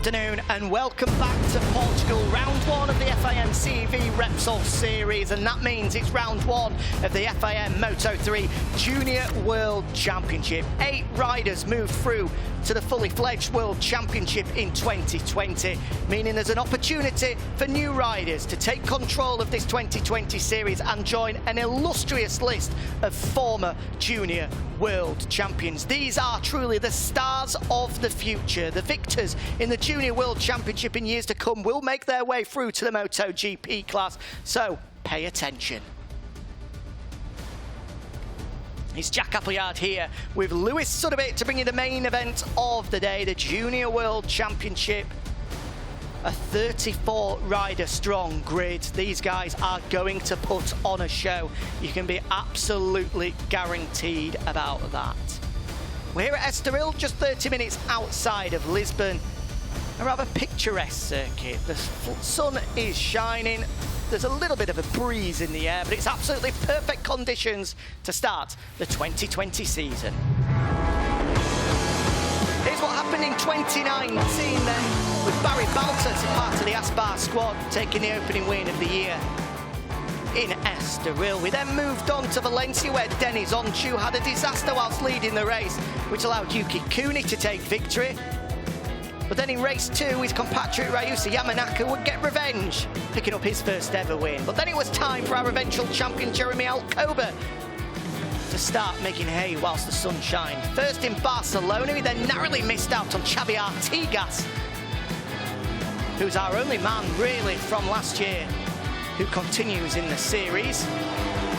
afternoon and welcome back to Portugal, round one of the FIM Repsol series, and that means it's round one of the FIM Moto3 Junior World Championship. 8 riders moved through to the fully fledged World Championship in 2020, meaning there's an opportunity for new riders to take control of this 2020 series and join an illustrious list of former Junior World Champions. These are truly the stars of the future. The victors in the Junior World Championship in years to come will make their way through to the MotoGP class, so pay attention. It's Jack Appleyard here with Lewis Sudabit to bring you the main event of the day, the Junior World Championship. A 34 rider strong grid. These guys are going to put on a show. You can be absolutely guaranteed about that. We're here at Estoril, just 30 minutes outside of Lisbon. A rather picturesque circuit. The sun is shining. There's a little bit of a breeze in the air, but it's absolutely perfect conditions to start the 2020 season. Here's what happened in 2019 then, with Barry Baltas, part of the Aspar squad, taking the opening win of the year in Estoril. We then moved on to Valencia, where Denis Onchu had a disaster whilst leading the race, which allowed Yuki Kuni to take victory. But then in race 2, his compatriot Ryusa Yamanaka would get revenge, picking up his first ever win. But then it was time for our eventual champion Jeremy Alcoba to start making hay whilst the sun shined. First in Barcelona, he then narrowly missed out on Xavi Artigas, who's our only man really from last year who continues in the series.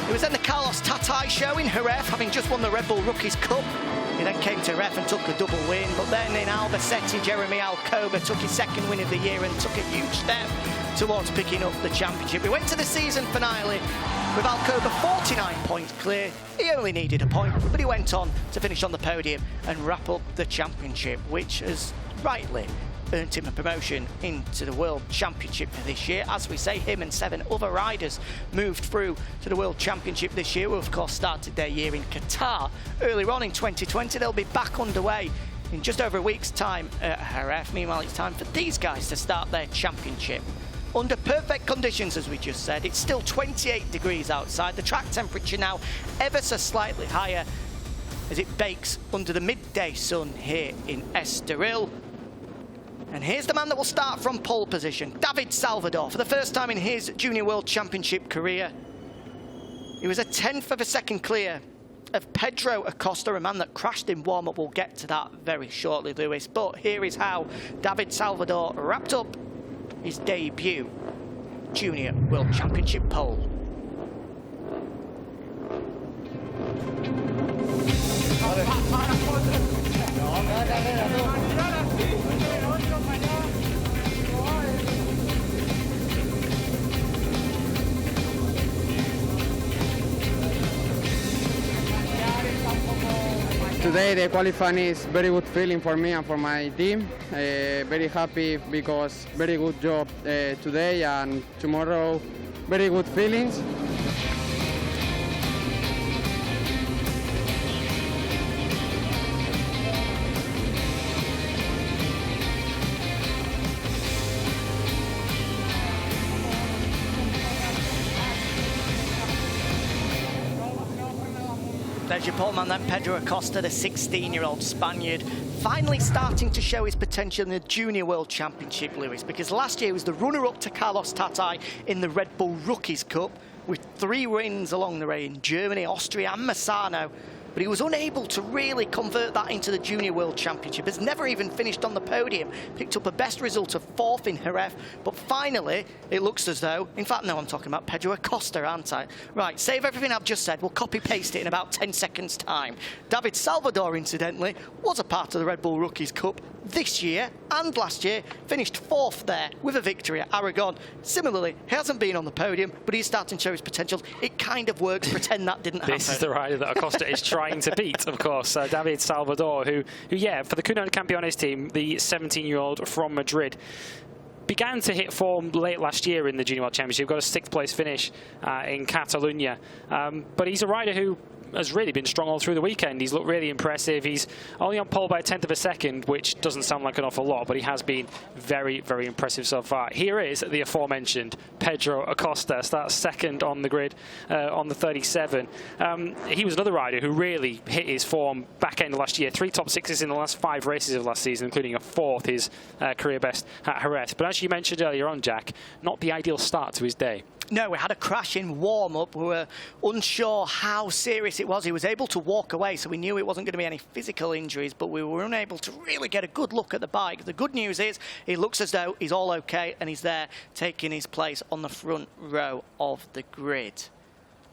It was then the Carlos Tatai show in Jerez, having just won the Red Bull Rookies Cup. He then came to Jerez and took a double win, but then in Albacete, Jeremy Alcoba took his second win of the year and took a huge step towards picking up the championship. We went to the season finale with Alcoba 49 points clear. He only needed a point, but he went on to finish on the podium and wrap up the championship, which has rightly earned him a promotion into the World Championship for this year. As we say, him and 7 other riders moved through to the World Championship this year, who of course started their year in Qatar earlier on in 2020. They'll be back underway in just over a week's time at Jerez. Meanwhile, it's time for these guys to start their championship under perfect conditions, as we just said. It's still 28 degrees outside. The track temperature now ever so slightly higher as it bakes under the midday sun here in Estoril. And here's the man that will start from pole position, David Salvador, for the first time in his Junior World Championship career. He was a 10th of a second clear of Pedro Acosta, a man that crashed in warm-up. We'll get to that very shortly, Lewis. But here is how David Salvador wrapped up his debut Junior World Championship pole. Today the qualifying is very good feeling for me and for my team. Very happy because very good job today, and tomorrow very good feelings. There's your pole man then, Pedro Acosta, the 16-year-old Spaniard, finally starting to show his potential in the Junior World Championship, Lewis, because last year he was the runner-up to Carlos Tatai in the Red Bull Rookies Cup, with 3 wins along the way in Germany, Austria and Misano. But he was unable to really convert that into the Junior World Championship. Has never even finished on the podium. Picked up a best result of 4th in Jerez. But finally, it looks as though... In fact, no, I'm talking about Pedro Acosta, aren't I? Right, save everything I've just said. We'll copy-paste it in about 10 seconds' time. David Salvador, incidentally, was a part of the Red Bull Rookies Cup this year and last year. Finished 4th there with a victory at Aragon. Similarly, he hasn't been on the podium, but he's starting to show his potential. It kind of works. Pretend that didn't happen. This is the rider that Acosta is trying to beat, of course, David Salvador, who, yeah, for the Kuno Campeones team, the 17-year-old from Madrid, began to hit form late last year in the Junior World Championship. Got a 6th place finish in Catalonia. But he's a rider who has really been strong all through the weekend. He's looked really impressive. He's only on pole by a tenth of a second, which doesn't sound like an awful lot, but he has been very, very impressive so far. Here is the aforementioned Pedro Acosta, starts second on the grid on the 37. He was another rider who really hit his form back end of last year. 3 top 6s in the last 5 races of last season, including a 4th, his career best at Jerez. But as you mentioned earlier on, Jack, not the ideal start to his day. No, we had a crash in warm-up. We were unsure how serious it was. He was able to walk away, so we knew it wasn't going to be any physical injuries, but we were unable to really get a good look at the bike. The good news is he looks as though he's all okay, and he's there taking his place on the front row of the grid.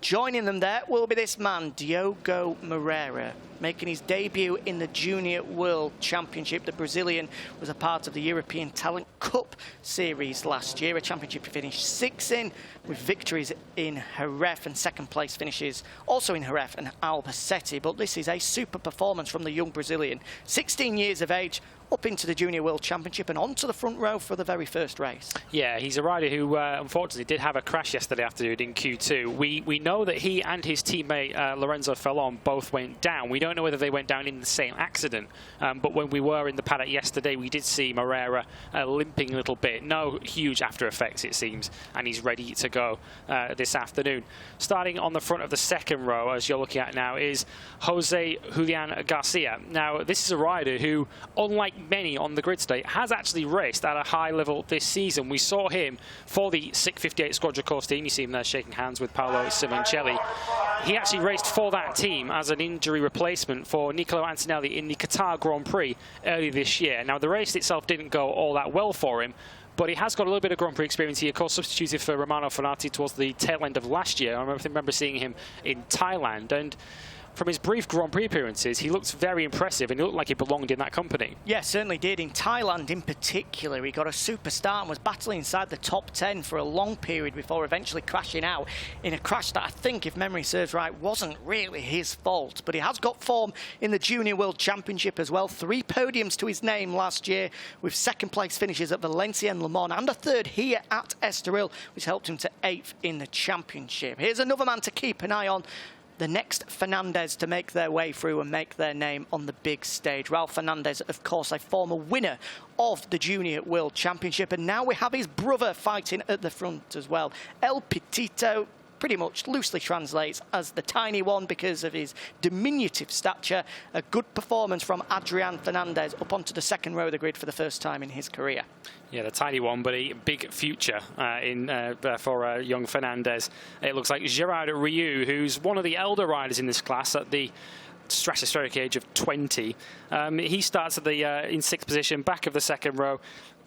Joining them there will be this man, Diogo Marrero, making his debut in the Junior World Championship. The Brazilian was a part of the European Talent Cup series last year, a championship he finished 6th in, with victories in Jerez and second place finishes also in Jerez and Albacete. But this is a super performance from the young Brazilian, 16 years of age, up into the Junior World Championship and onto the front row for the very first race. Yeah, he's a rider who unfortunately did have a crash yesterday afternoon in Q2. We know that he and his teammate Lorenzo Felon both went down. We don't know whether they went down in the same accident, but when we were in the paddock yesterday, we did see Marrero limping a little bit. No huge after effects, it seems, and he's ready to go this afternoon. Starting on the front of the second row, as you're looking at now, is Jose Julian Garcia. Now, this is a rider who, unlike many on the grid today, has actually raced at a high level this season. We saw him for the SIC 58 Squadra Course team. You see him there shaking hands with Paolo Simoncelli. He actually raced for that team as an injury replacement for Niccolo Antonelli in the Qatar Grand Prix earlier this year. Now, the race itself didn't go all that well for him, but he has got a little bit of Grand Prix experience. He, of course, substituted for Romano Fenati towards the tail end of last year. I remember seeing him in Thailand, and from his brief Grand Prix appearances, he looked very impressive and he looked like he belonged in that company. Yeah, certainly did. In Thailand in particular, he got a super start and was battling inside the top 10 for a long period before eventually crashing out in a crash that I think, if memory serves right, wasn't really his fault. But he has got form in the Junior World Championship as well. 3 podiums to his name last year, with second place finishes at Valencia and Le Mans and a 3rd here at Estoril, which helped him to 8th in the championship. Here's another man to keep an eye on. The next Fernandez to make their way through and make their name on the big stage. Ralf Fernandez, of course, a former winner of the Junior World Championship, and now we have his brother fighting at the front as well. El Petito pretty much loosely translates as the tiny one because of his diminutive stature. A good performance from Adrian Fernandez up onto the second row of the grid for the first time in his career. Yeah, the tiny one, but a big future for young Fernandez. It looks like Gerard Rio, who's one of the elder riders in this class at the stratospheric age of 20. He starts at the in 6th position, back of the second row.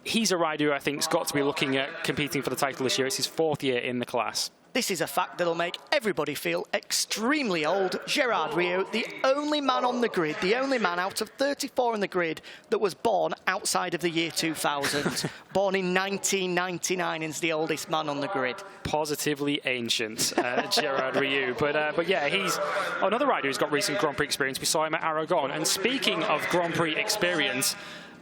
He's a rider who I think has got to be looking at competing for the title this year. It's his 4th year in the class. This is a fact that'll make everybody feel extremely old. Gerard Rio, the only man on the grid, the only man out of 34 on the grid that was born outside of the year 2000. Born in 1999 and is the oldest man on the grid. Positively ancient, Gerard Rio. But yeah, he's another rider who's got recent Grand Prix experience. We saw him at Aragon. And speaking of Grand Prix experience,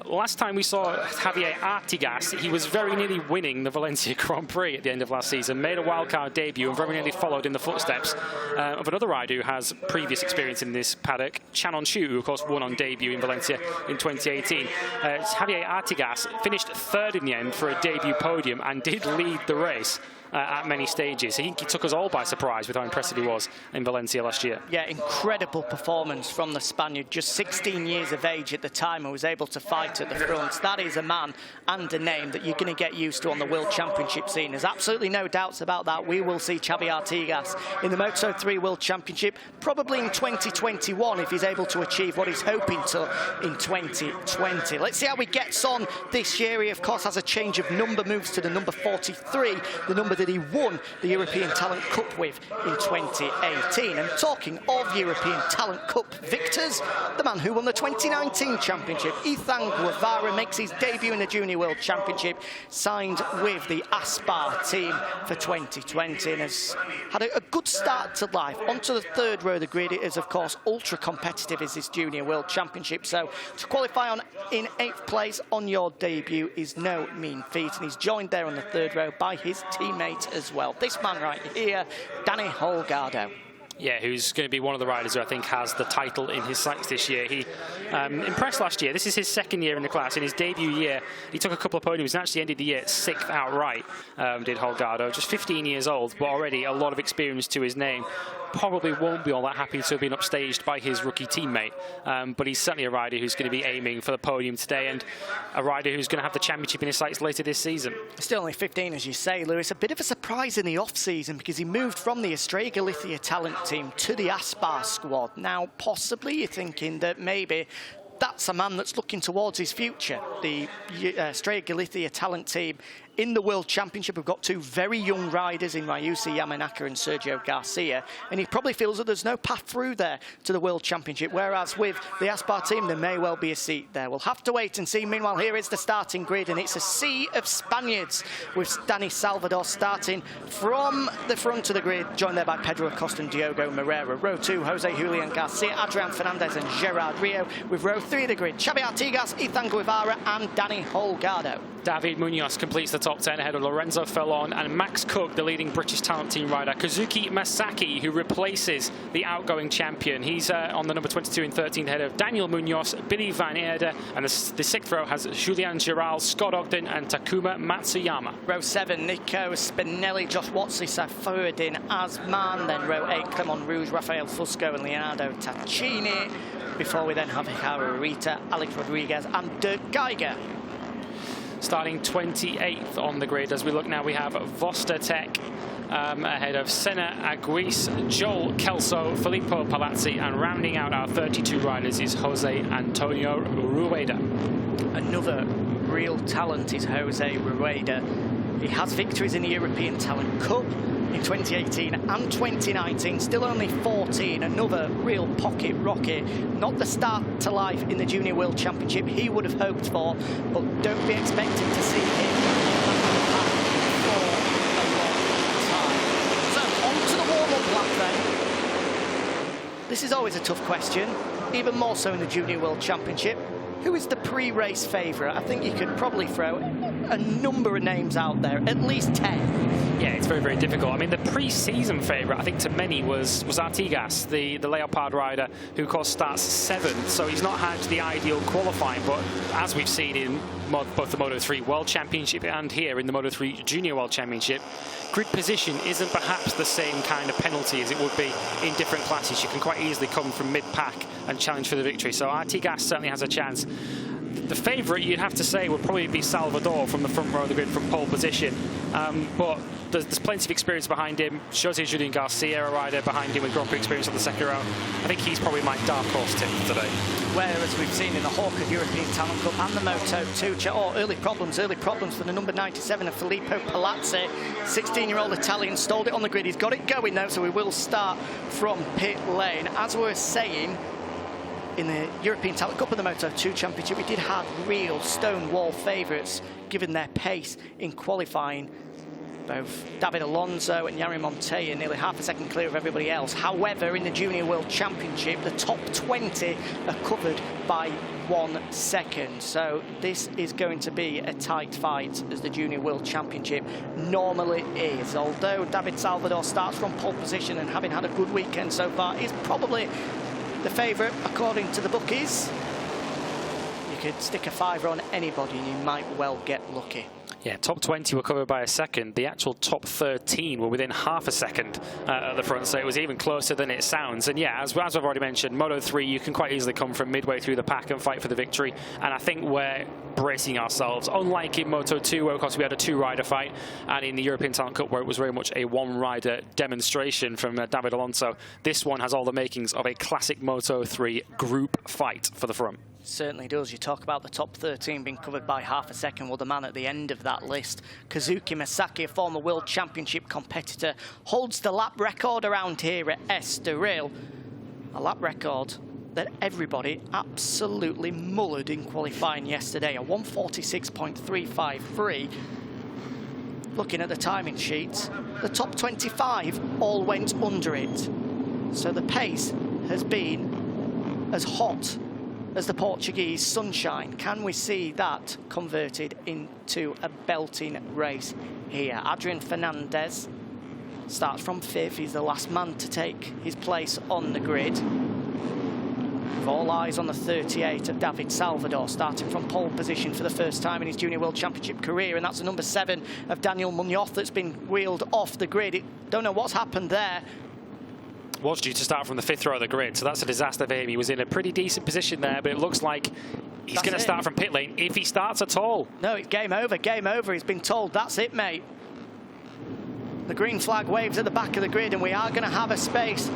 last time we saw Javier Artigas, he was very nearly winning the Valencia Grand Prix at the end of last season, made a wildcard debut and very nearly followed in the footsteps of another rider who has previous experience in this paddock, Chanon Chu, who of course won on debut in Valencia in 2018. Javier Artigas finished 3rd in the end for a debut podium and did lead the race at many stages. He took us all by surprise with how impressive he was in Valencia last year. Yeah, incredible performance from the Spaniard, just 16 years of age at the time, and was able to fight at the front. That is a man and a name that you're going to get used to on the World Championship scene. There's absolutely no doubts about that. We will see Xavi Artigas in the Moto3 World Championship, probably in 2021 if he's able to achieve what he's hoping to in 2020. Let's see how he gets on this year. He, of course, has a change of number, moves to the number 43, the number that he won the European Talent Cup with in 2018. And talking of European Talent Cup victors, the man who won the 2019 championship, Ethan Guevara, makes his debut in the Junior World Championship, signed with the Aspar team for 2020 and has had a good start to life. Onto the 3rd row of the grid. It is, of course, ultra competitive as this Junior World Championship. So to qualify in 8th place on your debut is no mean feat. And he's joined there on the 3rd row by his teammate as well. This man right here, Danny Holgado. Yeah, who's going to be one of the riders who I think has the title in his sights this year. He impressed last year. This is his second year in the class. In his debut year, he took a couple of podiums and actually ended the year 6th outright, did Holgado. Just 15 years old, but already a lot of experience to his name. Probably won't be all that happy to have been upstaged by his rookie teammate, but he's certainly a rider who's going to be aiming for the podium today, and a rider who's going to have the championship in his sights later this season. Still only 15, as you say, Lewis. A bit of a surprise in the off-season because he moved from the Estoril Galicia talent team to the Aspar squad. Now, possibly you're thinking that maybe that's a man that's looking towards his future. The Estoril Galicia talent team in the World Championship have got two very young riders in Ryusa Yamanaka and Sergio Garcia, and he probably feels that there's no path through there to the World Championship, whereas with the Aspar team there may well be a seat there. We'll have to wait and see. Meanwhile, here is the starting grid, and it's a sea of Spaniards with Dani Salvador starting from the front of the grid, joined there by Pedro Acosta and Diogo Marrero. Row 2, Jose Julian Garcia, Adrian Fernandez and Gerard Rio. With row 3 of the grid, Xavi Artigas, Ethan Guevara and Dani Holgado. David Munoz completes the top 10 ahead of Lorenzo Felon and Max Cook, the leading British talent team rider. Kazuki Masaki, who replaces the outgoing champion. He's on the number 22 and 13 ahead of Daniel Munoz, Billy Van Eerde, and the 6th row has Julian Giral, Scott Ogden and Takuma Matsuyama. Row 7, Nico Spinelli, Josh Watsey, Safuddin Asman. Then row 8, Clermont Rouge, Rafael Fusco and Leonardo Taccini. Before we then have Hikaru Rita, Alex Rodriguez and Dirk Geiger. Starting 28th on the grid. As we look now, we have Voster Tech ahead of Senna Aguis, Joel Kelso, Filippo Palazzi, and rounding out our 32 riders is Jose Antonio Rueda. Another real talent is Jose Rueda. He has victories in the European Talent Cup in 2018 and 2019, still only 14, another real pocket rocket. Not the start to life in the Junior World Championship he would have hoped for, but don't be expecting to see him for a long time. So, on to the warm-up lap then. This is always a tough question, even more so in the Junior World Championship. Who is the pre-race favourite? I think you could probably throw a number of names out there, at least 10. Yeah, it's very, very difficult. I mean, the pre-season favourite, I think, to many was Artigas, the Leopard rider, who, of course, starts 7th. So he's not had the ideal qualifying. But as we've seen in both the Moto3 World Championship and here in the Moto3 Junior World Championship, grid position isn't perhaps the same kind of penalty as it would be in different classes. You can quite easily come from mid-pack and challenge for the victory. So Artigas certainly has a chance. The favourite, you'd have to say, would probably be Salvador from the front row of the grid from pole position. But there's plenty of experience behind him. Jose Julian Garcia, a rider behind him with Grand Prix experience on the second row. I think he's probably my dark horse tip for today. Whereas we've seen in the Hawker European Talent Cup and the Moto2, early problems for the number 97 of Filippo Palazzi. 16-year-old Italian stalled it on the grid. He's got it going though, so we will start from pit lane. As we were saying, in the European Talent Cup and the Moto2 Championship, we did have real stonewall favourites given their pace in qualifying. Both David Alonso and Yari Montoya nearly half a second clear of everybody else. However, in the Junior World Championship, the top 20 are covered by 1 second. So this is going to be a tight fight, as the Junior World Championship normally is. Although David Salvador starts from pole position and having had a good weekend so far, is probably the favourite according to the bookies. You could stick a fiver on anybody and you might well get lucky. Yeah, top 20 were covered by a second. The actual top 13 were within half a second at the front, so it was even closer than it sounds. And yeah, as I've already mentioned, Moto3, you can quite easily come from midway through the pack and fight for the victory. And I think we're bracing ourselves, unlike in Moto2, where of course we had a 2-rider fight, and in the European Talent Cup, where it was very much a 1-rider demonstration from David Alonso. This one has all the makings of a classic Moto3 group fight for the front. Certainly does. You talk about the top 13 being covered by half a second. Well, the man at the end of that list, Kazuki Masaki, a former World Championship competitor, holds the lap record around here at Estoril. A lap record that everybody absolutely mullered in qualifying yesterday. A 146.353. Looking at the timing sheets, the top 25 all went under it. So the pace has been as hot as the Portuguese sunshine. Can we see that converted into a belting race here? Adrian Fernandez starts from 5th. He's the last man to take his place on the grid. With all eyes on the 38 of David Salvador, starting from pole position for the first time in his Junior World Championship career, and that's the number 7 of Daniel Munoz that's been wheeled off the grid. Don't know what's happened there. Was due to start from the 5th row of the grid, so that's a disaster for him. He was in a pretty decent position there, but it looks like he's going to start from pit lane, if he starts at all. No, it's game over, game over. He's been told, that's it, mate. The green flag waves at the back of the grid, and we are going to have a space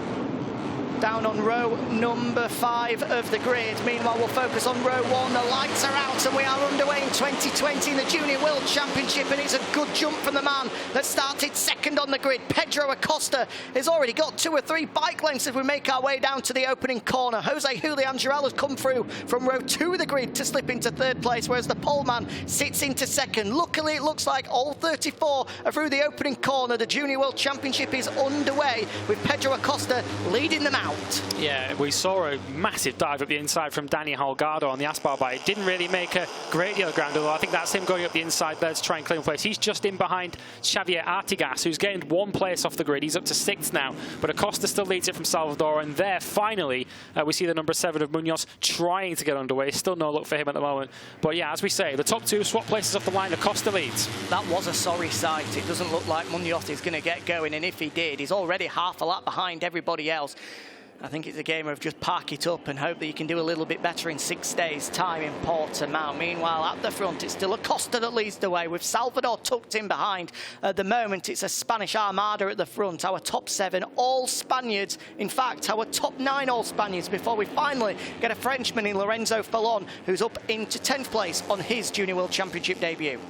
down on row number 5 of the grid. Meanwhile, we'll focus on row 1. The lights are out and we are underway in 2020 in the Junior World Championship, and it's a good jump from the man that started second on the grid. Pedro Acosta has already got 2 or 3 bike lengths as we make our way down to the opening corner. Jose Julian Giral has come through from row 2 of the grid to slip into 3rd place, whereas the pole man sits into 2nd. Luckily, it looks like all 34 are through the opening corner. The Junior World Championship is underway with Pedro Acosta leading them out. Yeah, we saw a massive dive up the inside from Dani Holgado on the Aspar bike. It didn't really make a great deal of ground, although I think that's him going up the inside there to try and claim place. He's just in behind Xavier Artigas, who's gained 1 place off the grid. He's up to 6th now, but Acosta still leads it from Salvador, and there, finally, we see the number 7 of Munoz trying to get underway. Still no luck for him at the moment. But yeah, as we say, the top 2 swap places off the line. Acosta leads. That was a sorry sight. It doesn't look like Munoz is going to get going, and if he did, he's already half a lap behind everybody else. I think it's a game of just park it up and hope that you can do a little bit better in 6 days' time in Portimao. Meanwhile, at the front, it's still Acosta that leads the way with Salvador tucked in behind. At the moment, it's a Spanish armada at the front. Our top 7, all Spaniards. In fact, our top 9, all Spaniards, before we finally get a Frenchman in Lorenzo Fallon, who's up into 10th place on his Junior World Championship debut.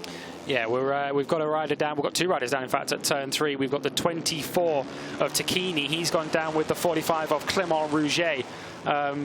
Yeah, we've got a rider down. We've got 2 riders down, in fact, at turn 3. We've got the 24 of Tacchini. He's gone down with the 45 of Clément Rouget.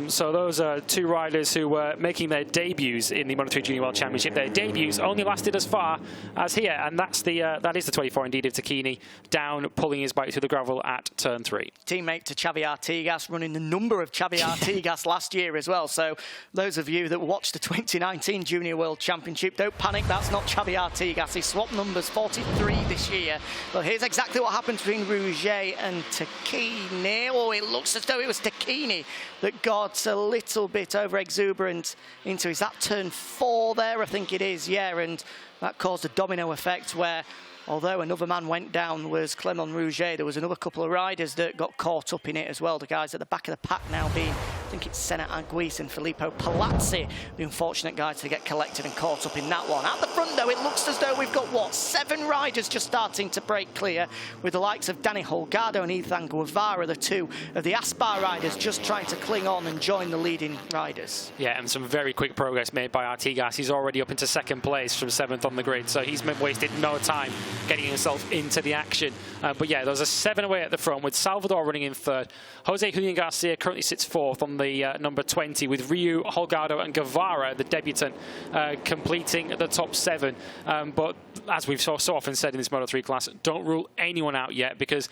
So those are 2 riders who were making their debuts in the Moto3 Junior World Championship. Their debuts only lasted as far as here, and that is the 24 indeed of Tacchini, down, pulling his bike through the gravel at turn 3. Teammate to Xavi Artigas, running the number of Xavi Artigas last year as well. So those of you that watched the 2019 Junior World Championship, don't panic, that's not Xavi Artigas. He swapped numbers 43 this year. But here's exactly what happens between Rouget and Tacchini. Oh, it looks as though it was Tacchini that got a little bit over exuberant into, is that turn 4 there? I think it is, yeah, and that caused a domino effect where, although another man went down was Clément Rouget, there was another couple of riders that got caught up in it as well. The guys at the back of the pack now being, I think it's Senna Aguis and Filippo Palazzi, the unfortunate guys to get collected and caught up in that one. At the front, though, it looks as though we've got, what, 7 riders just starting to break clear, with the likes of Dani Holgado and Ethan Guevara, the 2 of the Aspar riders, just trying to cling on and join the leading riders. Yeah, and some very quick progress made by Artigas. He's already up into 2nd place from 7th on the grid, so he's wasted no time getting himself into the action. But yeah, there's a 7 away at the front with Salvador running in 3rd. Jose Julian Garcia currently sits 4th on the number 20, with Rio, Holgado and Guevara, the debutant, completing the top 7. But as we've so often said in this Moto3 class, don't rule anyone out yet, because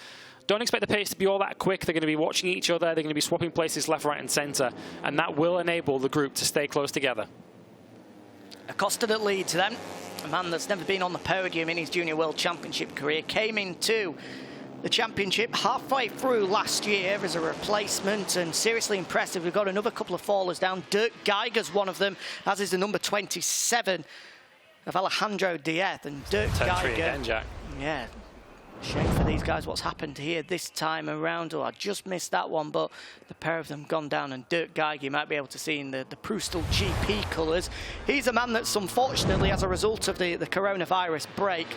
don't expect the pace to be all that quick. They're going to be watching each other. They're going to be swapping places left, right and centre, and that will enable the group to stay close together. Acosta that leads them. A man that's never been on the podium in his Junior World Championship career, came into the championship halfway through last year as a replacement, and seriously impressive. We've got another couple of fallers down. Dirk Geiger's one of them, as is the number 27 of Alejandro Diaz. And Dirk Geiger, again, Jack. Yeah, shame for these guys what's happened here this time around. Oh, I just missed that one, but the pair of them gone down, and Dirk Geiger, you might be able to see in the Prustal GP colours. He's a man that's unfortunately, as a result of the coronavirus break,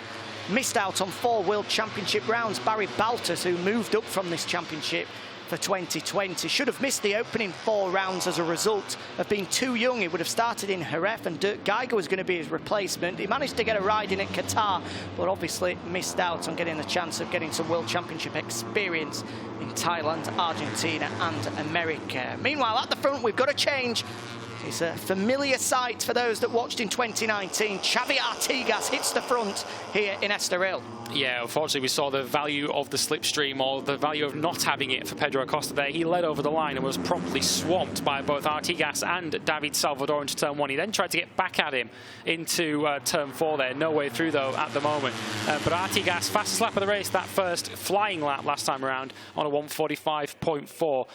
missed out on 4 World Championship rounds. Barry Baltus, who moved up from this championship for 2020, should have missed the opening 4 rounds as a result of being too young. He would have started in Jerez, and Dirk Geiger was going to be his replacement. He managed to get a ride in at Qatar, but obviously missed out on getting the chance of getting some World Championship experience in Thailand, Argentina and America. Meanwhile, at the front, we've got a change. It's a familiar sight for those that watched in 2019. Xavi Artigas hits the front here in Estoril. Yeah, unfortunately, we saw the value of the slipstream, or the value of not having it for Pedro Acosta there. He led over the line and was promptly swamped by both Artigas and David Salvador into turn 1. He then tried to get back at him into turn 4 there. No way through, though, at the moment. But Artigas, fastest lap of the race, that first flying lap last time around on a 1:45.4.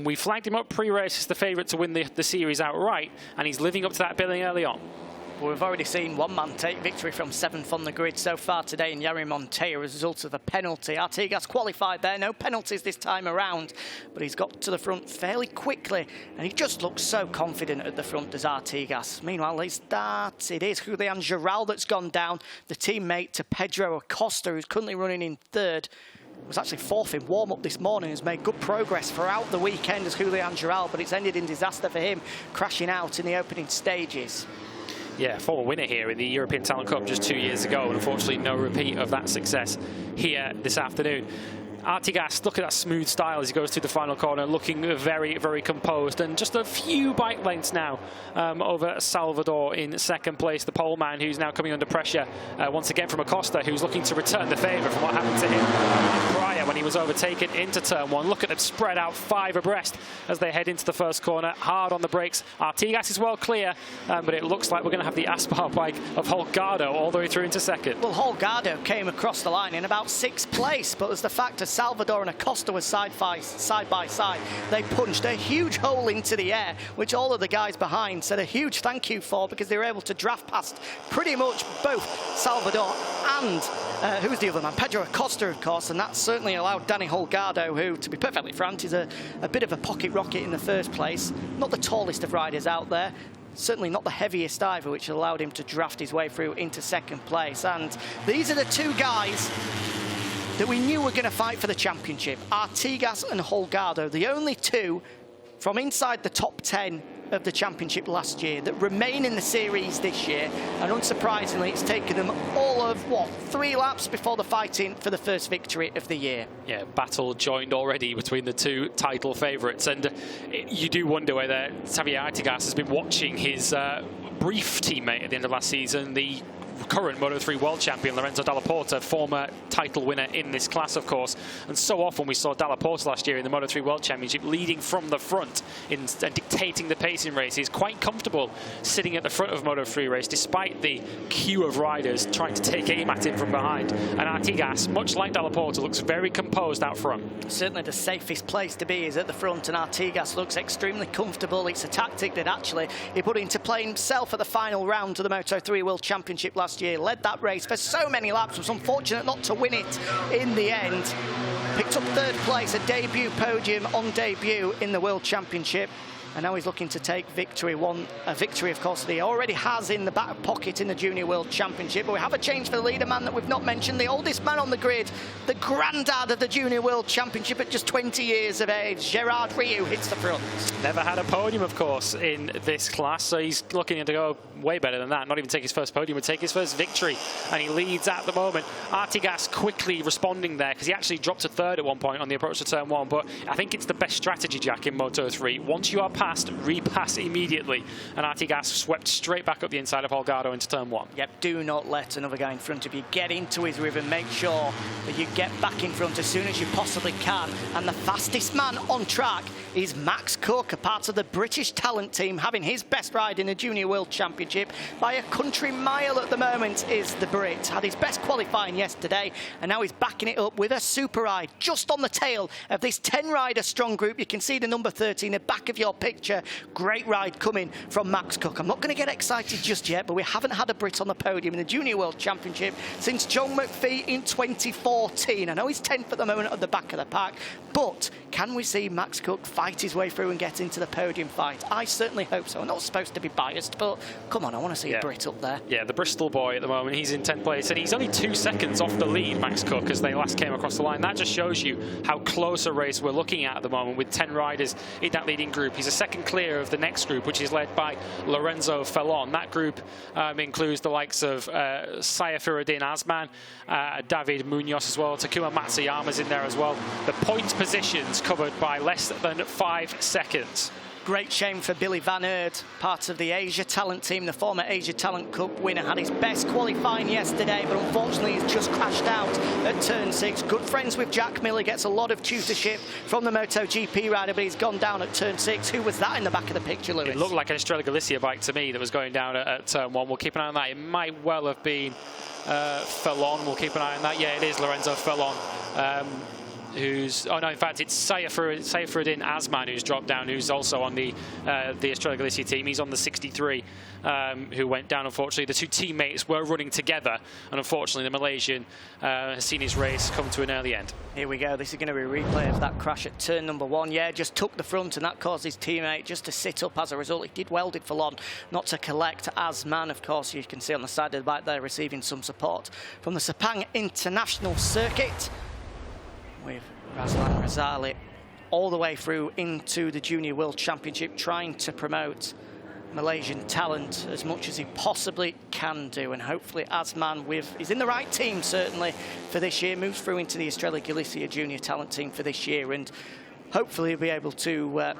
We flagged him up pre-race as the favourite to win the series outright, and he's living up to that billing early on. We've already seen one man take victory from 7th on the grid so far today in Jari Montoya as a result of a penalty. Artigas qualified there, no penalties this time around, but he's got to the front fairly quickly, and he just looks so confident at the front, does Artigas. Meanwhile, it is Julian Gerald that's gone down, the teammate to Pedro Acosta, who's currently running in 3rd. Was actually 4th in warm-up this morning, has made good progress throughout the weekend as Julian Gerald, but it's ended in disaster for him, crashing out in the opening stages. Yeah, former winner here in the European Talent Cup just 2 years ago, and unfortunately no repeat of that success here this afternoon. Artigas, look at that smooth style as he goes through the final corner, looking very, very composed, and just a few bike lengths now over Salvador in 2nd place, the pole man, who's now coming under pressure once again from Acosta, who's looking to return the favour from what happened to him prior when he was overtaken into turn 1. Look at them spread out 5 abreast as they head into the first corner, hard on the brakes. Artigas is well clear, but it looks like we're going to have the Aspar bike of Holgado all the way through into 2nd. Well, Holgado came across the line in about 6th place, but as the fact of Salvador and Acosta were side by side, they punched a huge hole into the air, which all of the guys behind said a huge thank you for, because they were able to draft past pretty much both Salvador and who's the other man? Pedro Acosta, of course, and that certainly allowed Danny Holgado, who, to be perfectly frank, is a bit of a pocket rocket in the first place. Not the tallest of riders out there. Certainly not the heaviest either, which allowed him to draft his way through into 2nd place. And these are the 2 guys that we knew were going to fight for the championship. Artigas and Holgado, the only 2 from inside the top 10 of the championship last year that remain in the series this year, and unsurprisingly it's taken them all of 3 laps before the fighting for the first victory of the year. Yeah, battle joined already between the 2 title favourites, and you do wonder whether Xavier Artigas has been watching his brief teammate at the end of last season, the current Moto3 world champion Lorenzo Dalla Porta, former title winner in this class, of course. And so often we saw Dalla Porta last year in the Moto3 world championship leading from the front and dictating the pace in races, quite comfortable sitting at the front of Moto3 race despite the queue of riders trying to take aim at him from behind. And Artigas, much like Dalla Porta, looks very composed out front. Certainly the safest place to be is at the front, and Artigas looks extremely comfortable. It's a tactic that actually he put into play himself at the final round of the Moto3 World Championship last year. Led that race for so many laps, was unfortunate not to win it in the end. Picked up 3rd place, a debut podium on debut in the World Championship. And now he's looking to take victory. A victory, of course, that he already has in the back pocket in the Junior World Championship. But we have a change for the leader man that we've not mentioned, the oldest man on the grid, the granddad of the Junior World Championship at just 20 years of age. Gerard Rio hits the front. Never had a podium, of course, in this class, so he's looking to go way better than that. Not even take his first podium, but take his first victory. And he leads at the moment. Artigas quickly responding there, because he actually dropped to 3rd at one point on the approach to turn 1. But I think it's the best strategy, Jack, in Moto3. Once you are past, repass immediately, and Artigas swept straight back up the inside of Holgado into turn 1. Yep, do not let another guy in front of you get into his rhythm. Make sure that you get back in front as soon as you possibly can. And the fastest man on track is Max Cook, a part of the British talent team, having his best ride in the Junior World Championship by a country mile at the moment is the Brit. Had his best qualifying yesterday, and now he's backing it up with a super ride just on the tail of this 10-rider strong group. You can see the number 30 in the back of your picture. Great ride coming from Max Cook. I'm not going to get excited just yet, but we haven't had a Brit on the podium in the Junior World Championship since John McPhee in 2014. I know he's 10th at the moment at the back of the pack, but can we see Max Cook fight his way through and get into the podium fight? I certainly hope so. I'm not supposed to be biased, but come on, I want to see a Brit up there. Yeah, the Bristol boy at the moment, he's in 10th place, and he's only 2 seconds off the lead, Max Cook, as they last came across the line. That just shows you how close a race we're looking at the moment with 10 riders in that leading group. He's a second clear of the next group, which is led by Lorenzo Felon. That group includes the likes of Saifuruddin Azman, David Munoz as well. Takuma Matsuyama's in there as well. The point positions covered by less than 5 seconds. Great shame for Billy Van Aert, part of the Asia Talent team. The former Asia Talent Cup winner had his best qualifying yesterday, but unfortunately he's just crashed out at turn 6. Good friends with Jack Miller, gets a lot of tutorship from the MotoGP rider, but he's gone down at turn 6. Who was that in the back of the picture, Lewis? It looked like an Estoril Galicia bike to me that was going down at turn 1. We'll keep an eye on that. It might well have been Fellon. We'll keep an eye on that. Yeah, it is Lorenzo Fellon. Who's, oh no, in fact it's Seyfriedin Asman who's dropped down, who's also on the Estoril Galicia team. He's on the 63, who went down, unfortunately. The two teammates were running together, and unfortunately the Malaysian has seen his race come to an early end. Here we go, this is going to be a replay of that crash at turn number 1. Yeah, just took the front, and that caused his teammate just to sit up as a result. He did well, did Fallon, not to collect. Asman, of course, you can see on the side of the bike there, receiving some support from the Sepang International Circuit, with Razlan Razali all the way through into the Junior World Championship, trying to promote Malaysian talent as much as he possibly can do. And hopefully Asman, he's in the right team certainly for this year, moves through into the Estoril Galicia Junior Talent team for this year, and hopefully he'll be able to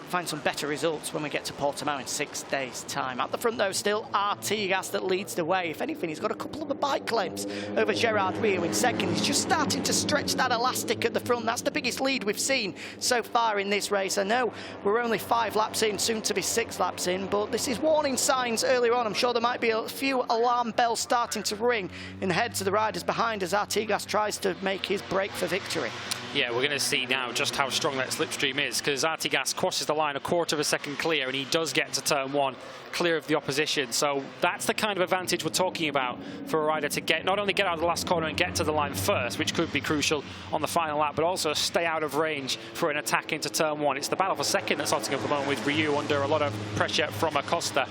find some better results when we get to Portimao in 6 days' time. At the front, though, still Artigas that leads the way. If anything, he's got a couple of the bike claims over Gerard Rio in second. He's just starting to stretch that elastic at the front. That's the biggest lead we've seen so far in this race. I know we're only 5 laps in, soon to be 6 laps in, but this is warning signs earlier on. I'm sure there might be a few alarm bells starting to ring in the heads of the riders behind as Artigas tries to make his break for victory. Yeah, we're going to see now just how strong that slipstream is, because Artigas crosses the line a quarter of a second clear, and he does get to turn 1 clear of the opposition. So that's the kind of advantage we're talking about for a rider to get, not only get out of the last corner and get to the line first, which could be crucial on the final lap, but also stay out of range for an attack into turn 1. It's the battle for second that's hotting up at the moment, with Rio under a lot of pressure from Acosta,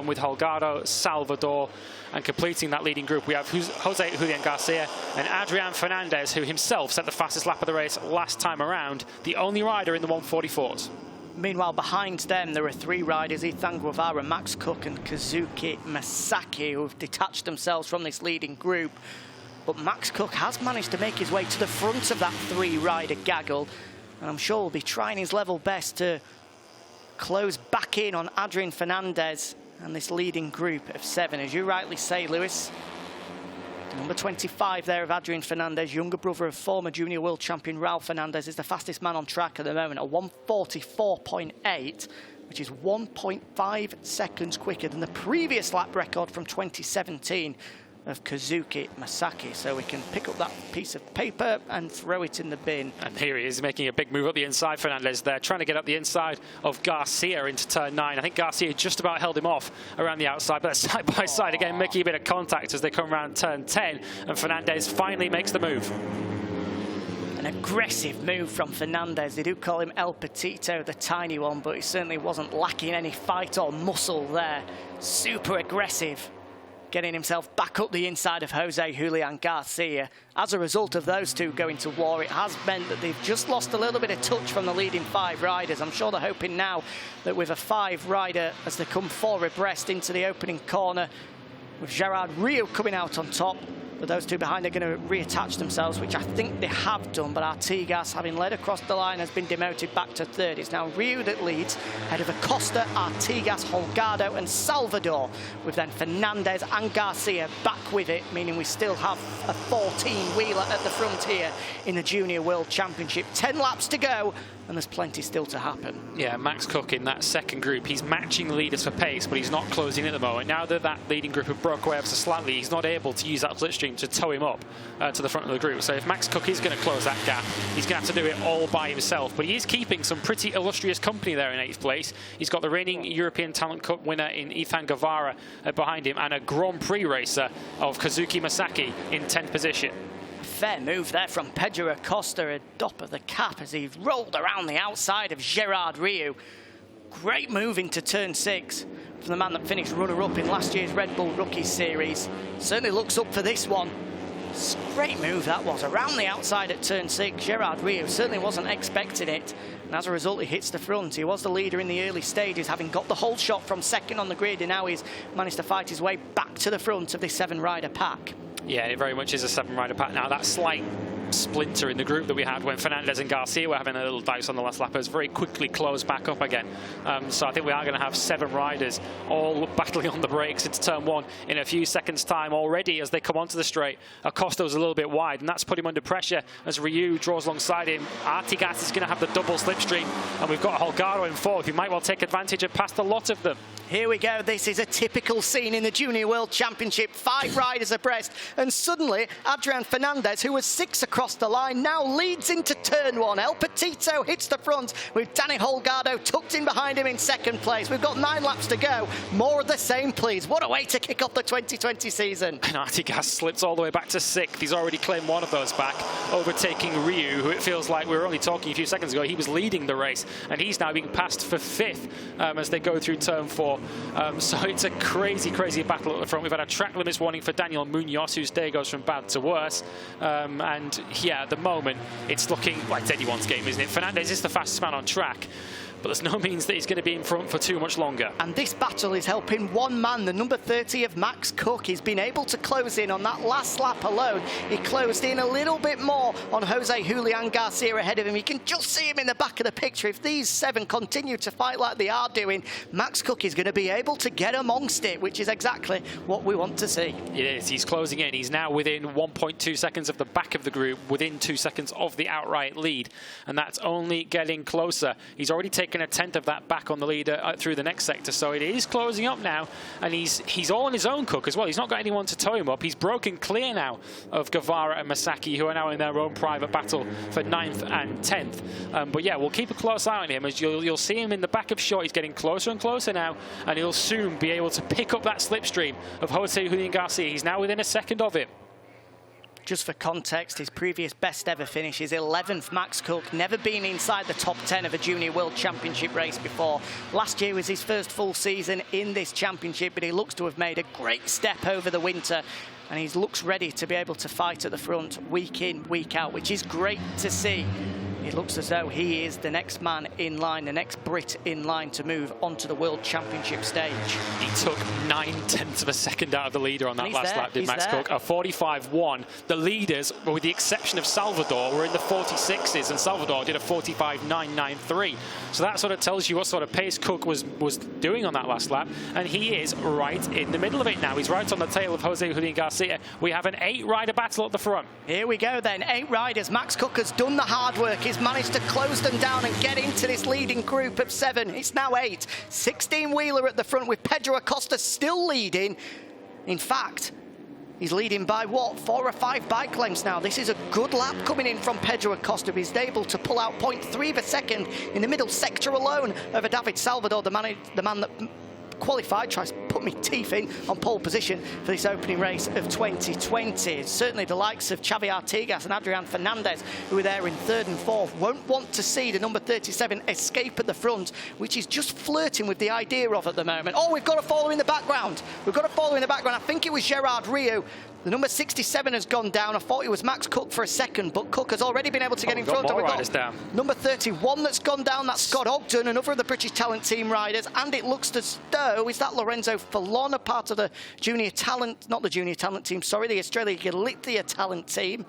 with Holgado, Salvador, and completing that leading group, we have Jose Julian Garcia and Adrian Fernandez, who himself set the fastest lap of the race last time around, the only rider in the 144s. Meanwhile, behind them, there are 3 riders, Ethan Guevara, Max Cook and Kazuki Masaki, who have detached themselves from this leading group. But Max Cook has managed to make his way to the front of that 3-rider gaggle, and I'm sure will be trying his level best to close back in on Adrian Fernandez and this leading group of 7. As you rightly say, Lewis, number 25 there of Adrian Fernandez, younger brother of former junior world champion Ralf Fernandez, is the fastest man on track at the moment, a 1:44.8, which is 1.5 seconds quicker than the previous lap record from 2017 of Kazuki Masaki. So we can pick up that piece of paper and throw it in the bin. And here he is making a big move up the inside. Fernandez there trying to get up the inside of Garcia into turn 9. I think Garcia just about held him off around the outside, but side by side again, making a bit of contact as they come around turn 10, and Fernandez finally makes the move. An aggressive move from Fernandez. They do call him El Petito, the tiny one, but he certainly wasn't lacking any fight or muscle there. Super aggressive, getting himself back up the inside of Jose Julian Garcia. As a result of those two going to war, it has meant that they've just lost a little bit of touch from the leading 5 riders. I'm sure they're hoping now that with a 5-rider, as they come 4 abreast into the opening corner, with Gerard Rio coming out on top, but those two behind are going to reattach themselves, which I think they have done. But Artigas, having led across the line, has been demoted back to 3rd. It's now Rio that leads, ahead of Acosta, Artigas, Holgado and Salvador, with then Fernandez and Garcia back with it, meaning we still have a 14-wheeler at the front here in the Junior World Championship. 10 laps to go, and there's plenty still to happen. Yeah, Max Cook in that second group, he's matching the leaders for pace, but he's not closing at the moment. Now that that leading group have broke away ever so slightly, he's not able to use that slipstream to tow him up to the front of the group. So if Max Cook is going to close that gap, he's going to have to do it all by himself. But he is keeping some pretty illustrious company there in 8th place. He's got the reigning European Talent Cup winner in Ethan Guevara behind him, and a Grand Prix racer of Kazuki Masaki in 10th position. Fair move there from Pedro Acosta, a dop of the cap as he rolled around the outside of Gerard Rio. Great move into turn 6 from the man that finished runner-up in last year's Red Bull Rookie Series. Certainly looks up for this one. Great move that was, around the outside at turn 6. Gerard Rio certainly wasn't expecting it, and as a result he hits the front. He was the leader in the early stages, having got the whole shot from second on the grid, and now he's managed to fight his way back to the front of this 7-rider pack. Yeah, it very much is a 7-rider pack now. That slight splinter in the group that we had when Fernandez and Garcia were having a little dice on the last lap has very quickly closed back up again. So I think we are going to have 7 riders all battling on the brakes into turn 1 in a few seconds' time already as they come onto the straight. Acosta's a little bit wide, and that's put him under pressure as Rio draws alongside him. Artigas is going to have the double slipstream, and we've got Holgado in 4th, who might well take advantage of past a lot of them. Here we go. This is a typical scene in the Junior World Championship. 5 riders abreast, and suddenly Adrian Fernandez, who was 6 across the line, now leads into turn 1. El Petito hits the front with Danny Holgado tucked in behind him in 2nd place. We've got 9 laps to go. More of the same, please. What a way to kick off the 2020 season. And Artigas slips all the way back to 6th. He's already claimed 1 of those back, overtaking Rio, who it feels like we were only talking a few seconds ago. He was leading the race, and he's now being passed for 5th as they go through turn 4. So it's a crazy, crazy battle at the front. We've had a track limits warning for Daniel Munoz, whose day goes from bad to worse. And yeah, at the moment, it's looking like it's anyone's game, isn't it? Fernandez is the fastest man on track, but there's no means that he's going to be in front for too much longer. And this battle is helping one man, the number 30 of Max Cook. He's been able to close in on that last lap alone. He closed in a little bit more on Jose Julian Garcia ahead of him. You can just see him in the back of the picture. If these 7 continue to fight like they are doing, Max Cook is going to be able to get amongst it, which is exactly what we want to see. It is. He's closing in. He's now within 1.2 seconds of the back of the group, within 2 seconds of the outright lead, and that's only getting closer. He's already taken a 10th of that back on the leader through the next sector, so it is closing up now, and he's all on his own, Cook, as well. He's not got anyone to tow him up. He's broken clear now of Guevara and Masaki, who are now in their own private battle for 9th and 10th. But yeah, we'll keep a close eye on him, as you'll see him in the back of short. He's getting closer and closer now, and he'll soon be able to pick up that slipstream of Jose Julian Garcia. He's now within a second of him. Just for context, his previous best ever finish is 11th, Max Cook. Never been inside the top 10 of a Junior World Championship race before. Last year was his first full season in this championship, but he looks to have made a great step over the winter, and he looks ready to be able to fight at the front week in, week out, which is great to see. It looks as though he is the next man in line, the next Brit in line to move onto the World Championship stage. He took 9/10 of a second out of the leader on that last lap, did Max Cook. A 45.1. The leaders, with the exception of Salvador, were in the 46s, and Salvador did a 45.993. So that sort of tells you what sort of pace Cook was doing on that last lap, and he is right in the middle of it now. He's right on the tail of Jose Julian Garcia. We have an 8-rider battle at the front. Here we go then, 8 riders. Max Cook has done the hard work. He's managed to close them down and get into this leading group of 7. It's now 8. 16-wheeler at the front with Pedro Acosta still leading. In fact, he's leading by, what, 4 or 5 bike lengths now. This is a good lap coming in from Pedro Acosta. He's able to pull out 0.3 of a second in the middle sector alone over David Salvador, the man that qualified, tries to put me teeth in on pole position for this opening race of 2020. Certainly the likes of Xavi Artigas and Adrian Fernandez, who are there in 3rd and 4th, won't want to see the number 37 escape at the front, which is just flirting with the idea of at the moment. Oh, we've got to follow in the background. We've got to follow in the background. I think it was Gerard Rio. The number 67 has gone down. I thought it was Max Cook for a second, but Cook has already been able to get in front. We've got down. Number 31 that's gone down. That's Scott Ogden, another of the British Talent Team riders. And it looks as though, is that Lorenzo Fallon, a part of the Junior Talent, not the Junior Talent Team, sorry, the Australia Galicia Talent Team.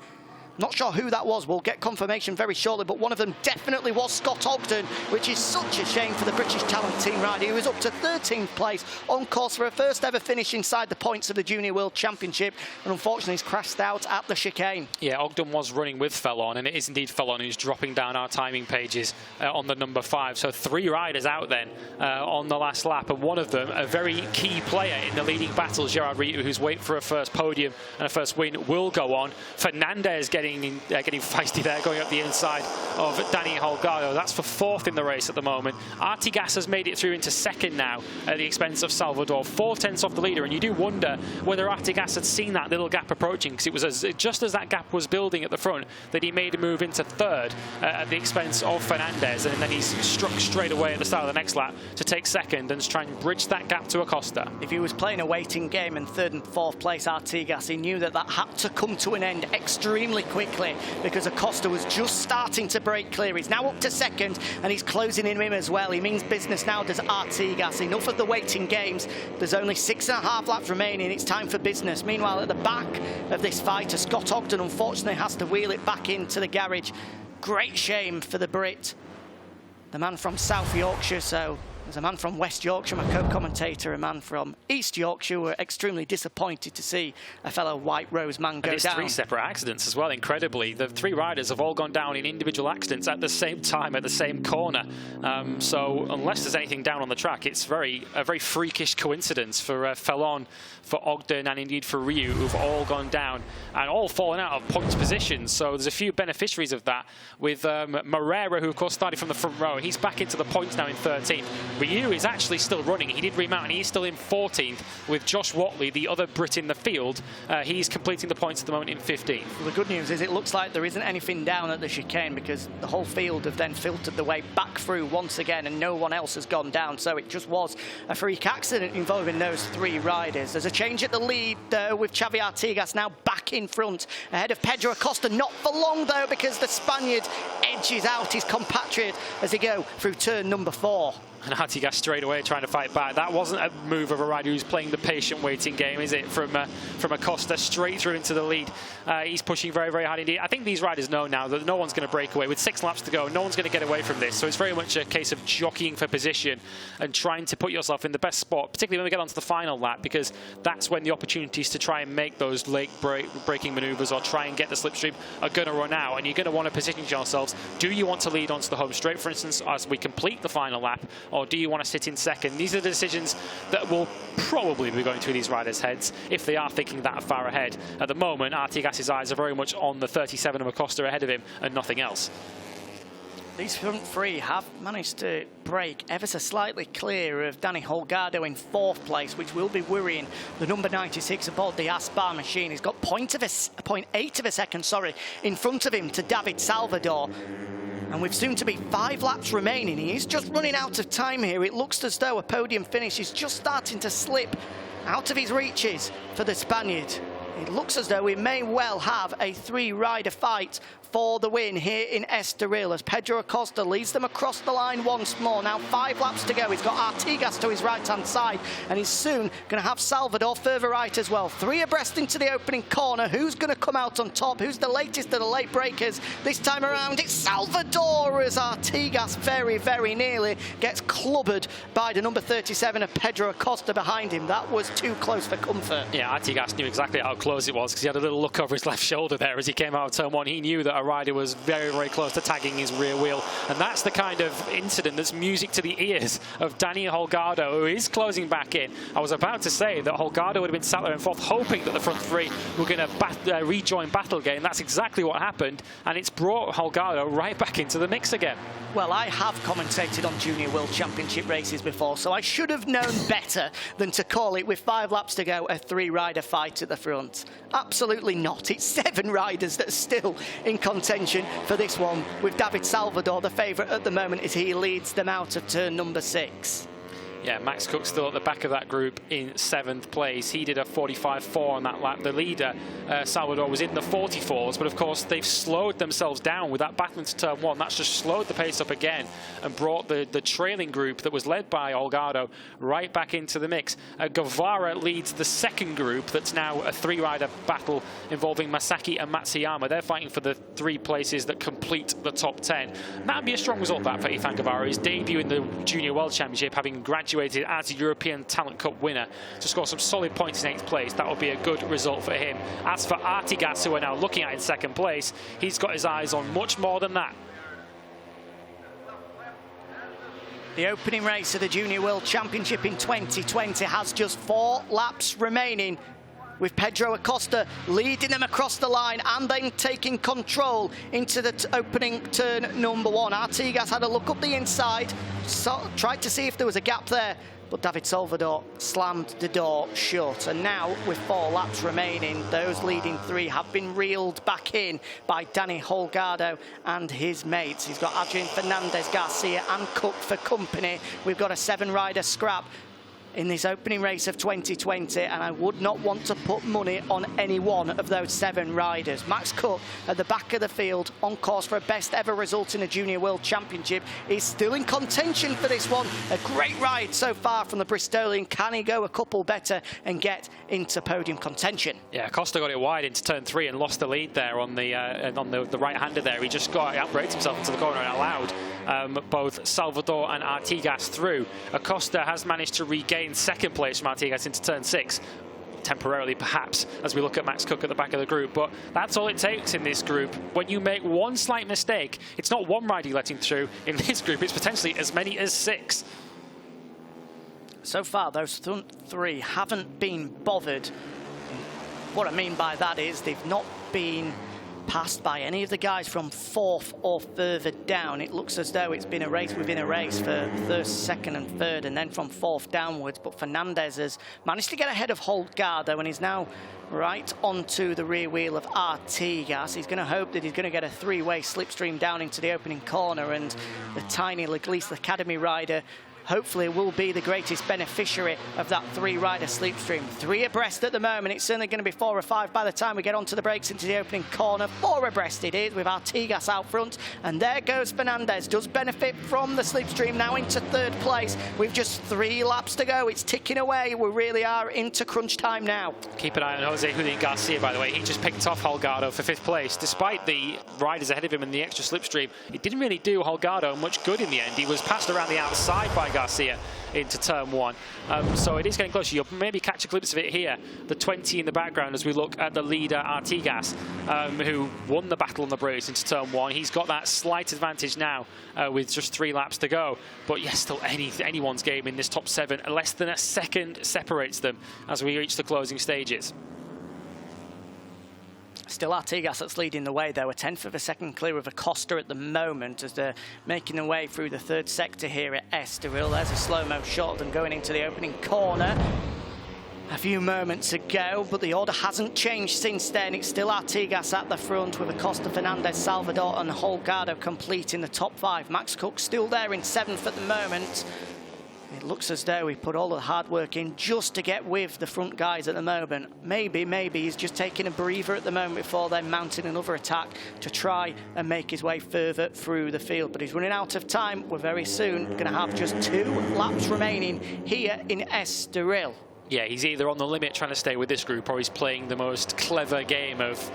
Not sure who that was. We'll get confirmation very shortly, but one of them definitely was Scott Ogden, which is such a shame for the British Talent Team rider. He was up to 13th place, on course for a first ever finish inside the points of the Junior World Championship, and unfortunately he's crashed out at the chicane. Yeah, Ogden was running with Fallon, and it is indeed Fallon who's dropping down our timing pages on the number 5. So 3 riders out then on the last lap, and one of them, a very key player in the leading battle, Gerard Rio, who's waiting for a first podium and a first win, will go on. Fernandez getting feisty there, going up the inside of Danny Holgado. That's for 4th in the race at the moment. Artigas has made it through into 2nd now at the expense of Salvador. 4/10 off the leader, and you do wonder whether Artigas had seen that little gap approaching, because it was just as that gap was building at the front that he made a move into 3rd at the expense of Fernandez, and then he's struck straight away at the start of the next lap to take 2nd and try and bridge that gap to Acosta. If he was playing a waiting game in 3rd and 4th place, Artigas, he knew that had to come to an end extremely quickly because Acosta was just starting to break clear. He's now up to second and he's closing in him as well. He means business now, does Artigas. Enough of the waiting games. There's only 6.5 laps remaining. It's time for business. Meanwhile, at the back of this fighter, Scott Ogden unfortunately has to wheel it back into the garage. Great shame for the Brit, the man from South Yorkshire. So there's a man from West Yorkshire, my co-commentator, a man from East Yorkshire. We're extremely disappointed to see a fellow White Rose man go down. It's 3 separate accidents as well, incredibly. The 3 riders have all gone down in individual accidents at the same time, at the same corner. So unless there's anything down on the track, it's a very freakish coincidence for Fellon, for Ogden, and indeed for Rio, who've all gone down and all fallen out of points positions. So there's a few beneficiaries of that, with Marrero, who of course started from the front row. He's back into the points now in 13th. Rio is actually still running. He did remount and he's still in 14th with Josh Watley, the other Brit in the field. He's completing the points at the moment in 15th. Well, the good news is it looks like there isn't anything down at the chicane, because the whole field have then filtered the way back through once again and no one else has gone down. So it just was a freak accident involving those 3 riders. There's a change at the lead though, with Xavi Artigas now back in front ahead of Pedro Acosta. Not for long though, because the Spaniard edges out his compatriot as they go through turn number 4. And Artigas straight away trying to fight back. That wasn't a move of a rider who's playing the patient waiting game, is it? From Acosta straight through into the lead. He's pushing very, very hard indeed. I think these riders know now that no one's going to break away. With 6 laps to go, no one's going to get away from this. So it's very much a case of jockeying for position and trying to put yourself in the best spot, particularly when we get onto the final lap, because that's when the opportunities to try and make those late braking manoeuvres or try and get the slipstream are going to run out. And you're going to want to position yourselves. Do you want to lead onto the home straight, for instance, as we complete the final lap? Or do you want to sit in second? These are the decisions that will probably be going through these riders' heads if they are thinking that far ahead. At the moment, Artigas' eyes are very much on the 37 of Acosta ahead of him and nothing else. These front 3 have managed to break ever so slightly clear of Danny Holgado in 4th place, which will be worrying the number 96 aboard the Aspar machine. He's got 0.8 of a second, in front of him to David Salvador. And with soon to be 5 laps remaining, he's just running out of time here. It looks as though a podium finish is just starting to slip out of his reaches for the Spaniard. It looks as though we may well have a 3-rider fight for the win here in Estoril as Pedro Acosta leads them across the line once more. Now 5 laps to go. He's got Artigas to his right-hand side, and he's soon going to have Salvador further right as well. 3 abreast into the opening corner. Who's going to come out on top? Who's the latest of the late breakers? This time around, it's Salvador, as Artigas very, very nearly gets clubbered by the number 37 of Pedro Acosta behind him. That was too close for comfort. Yeah, Artigas knew exactly how close it was, because he had a little look over his left shoulder there as he came out of turn 1. He knew that a rider was very, very close to tagging his rear wheel, and that's the kind of incident that's music to the ears of Danny Holgado, who is closing back in. I was about to say that Holgado would have been sat there in 4th, hoping that the front 3 were going to rejoin battle again. That's exactly what happened, and it's brought Holgado right back into the mix again. Well, I have commentated on Junior World Championship races before, so I should have known better than to call it, with 5 laps to go, a 3-rider fight at the front. Absolutely not. It's 7 riders that are still in contention for this one, with David Salvador the favourite at the moment as he leads them out of turn number 6. Yeah, Max Cook still at the back of that group in 7th place. He did a 45.4 on that lap. The leader, Salvador, was in the 44s, but of course they've slowed themselves down with that battle into turn 1. That's just slowed the pace up again and brought the trailing group that was led by Holgado right back into the mix. Guevara leads the 2nd group that's now a 3-rider battle involving Masaki and Matsuyama. They're fighting for the 3 places that complete the top 10. That'd be a strong result, that, for Ethan Guevara. His debut in the Junior World Championship, having graduated as a European Talent Cup winner, to score some solid points in 8th place. That would be a good result for him. As for Artigas, who we're now looking at in 2nd place, he's got his eyes on much more than that. The opening race of the Junior World Championship in 2020 has just 4 laps remaining, with Pedro Acosta leading them across the line and then taking control into the opening turn number 1. Artigas had a look up the inside, tried to see if there was a gap there, but David Salvador slammed the door shut. And now, with 4 laps remaining, those leading 3 have been reeled back in by Danny Holgado and his mates. He's got Adrian Fernandez, Garcia and Cook for company. We've got a 7-rider scrap in this opening race of 2020, and I would not want to put money on any one of those 7 riders. Max Cook at the back of the field, on course for a best ever result in a Junior World Championship. He's still in contention for this one. A great ride so far from the Bristolian. Can he go a couple better and get into podium contention? Yeah, Costa got it wide into turn 3 and lost the lead there on the right-hander there. He just outbraked himself into the corner and allowed both Salvador and Artigas through. Acosta has managed to regain second place from Artigas into turn 6. Temporarily, perhaps, as we look at Max Cook at the back of the group. But that's all it takes in this group. When you make one slight mistake, it's not one rider you're letting through. In this group, it's potentially as many as 6. So far, those front 3 haven't been bothered. What I mean by that is they've not been passed by any of the guys from 4th or further down. It looks as though it's been a race within a race for 1st, 2nd and 3rd, and then from 4th downwards. But Fernandez has managed to get ahead of Holgado and is now right onto the rear wheel of Artigas. He's going to hope that he's going to get a 3-way slipstream down into the opening corner, and the tiny Leglise Academy rider hopefully will be the greatest beneficiary of that 3-rider slipstream. 3 abreast at the moment. It's certainly going to be 4 or 5 by the time we get onto the brakes into the opening corner. 4 abreast it is, with Artigas out front. And there goes Fernandez. Does benefit from the slipstream now into 3rd place with just 3 laps to go. It's ticking away. We really are into crunch time now. Keep an eye on Jose Julian Garcia, by the way. He just picked off Holgado for 5th place. Despite the riders ahead of him in the extra slipstream, it didn't really do Holgado much good in the end. He was passed around the outside by Garcia into turn 1. So it is getting closer. You'll maybe catch a glimpse of it here. The 20 in the background as we look at the leader, Artigas, who won the battle on the brakes into turn 1. He's got that slight advantage now with just 3 laps to go. But yes, still anyone's game in this top 7. Less than a second separates them as we reach the closing stages. Still Artigas that's leading the way, though. A 1/10 of a second clear of Acosta at the moment as they're making their way through the 3rd sector here at Estoril. There's a slow-mo shot of them going into the opening corner a few moments ago, but the order hasn't changed since then. It's still Artigas at the front with Acosta, Fernandez, Salvador and Holgado complete in the top 5. Max Cook still there in 7th at the moment. It looks as though he put all the hard work in just to get with the front guys at the moment. Maybe he's just taking a breather at the moment before then mounting another attack to try and make his way further through the field. But he's running out of time. We're very soon going to have just 2 laps remaining here in Estoril. Yeah, he's either on the limit trying to stay with this group, or he's playing the most clever game of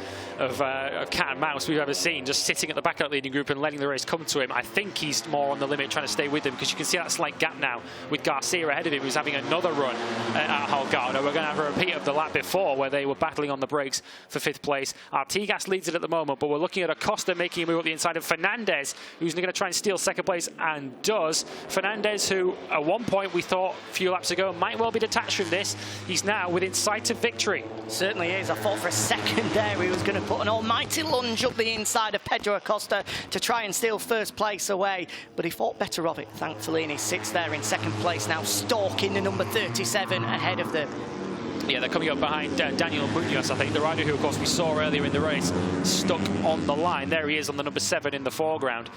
cat and mouse we've ever seen, just sitting at the back of that leading group and letting the race come to him. I think he's more on the limit trying to stay with them, because you can see that slight gap now with Garcia ahead of him, who's having another run at Holgado. We're going to have a repeat of the lap before where they were battling on the brakes for 5th place. Artigas leads it at the moment, but we're looking at Acosta making a move up the inside of Fernandez, who's going to try and steal 2nd place, and does. Fernandez, who at one point we thought a few laps ago might well be detached from this, he's now within sight of victory. Certainly is. I thought for a second there he was going to put an almighty lunge up the inside of Pedro Acosta to try and steal 1st place away, but he thought better of it, thankfully, and he sits there in 2nd place now, stalking the number 37 ahead of them. Yeah, they're coming up behind Daniel Munoz, I think, the rider who, of course, we saw earlier in the race, stuck on the line. There he is on the number 7 in the foreground.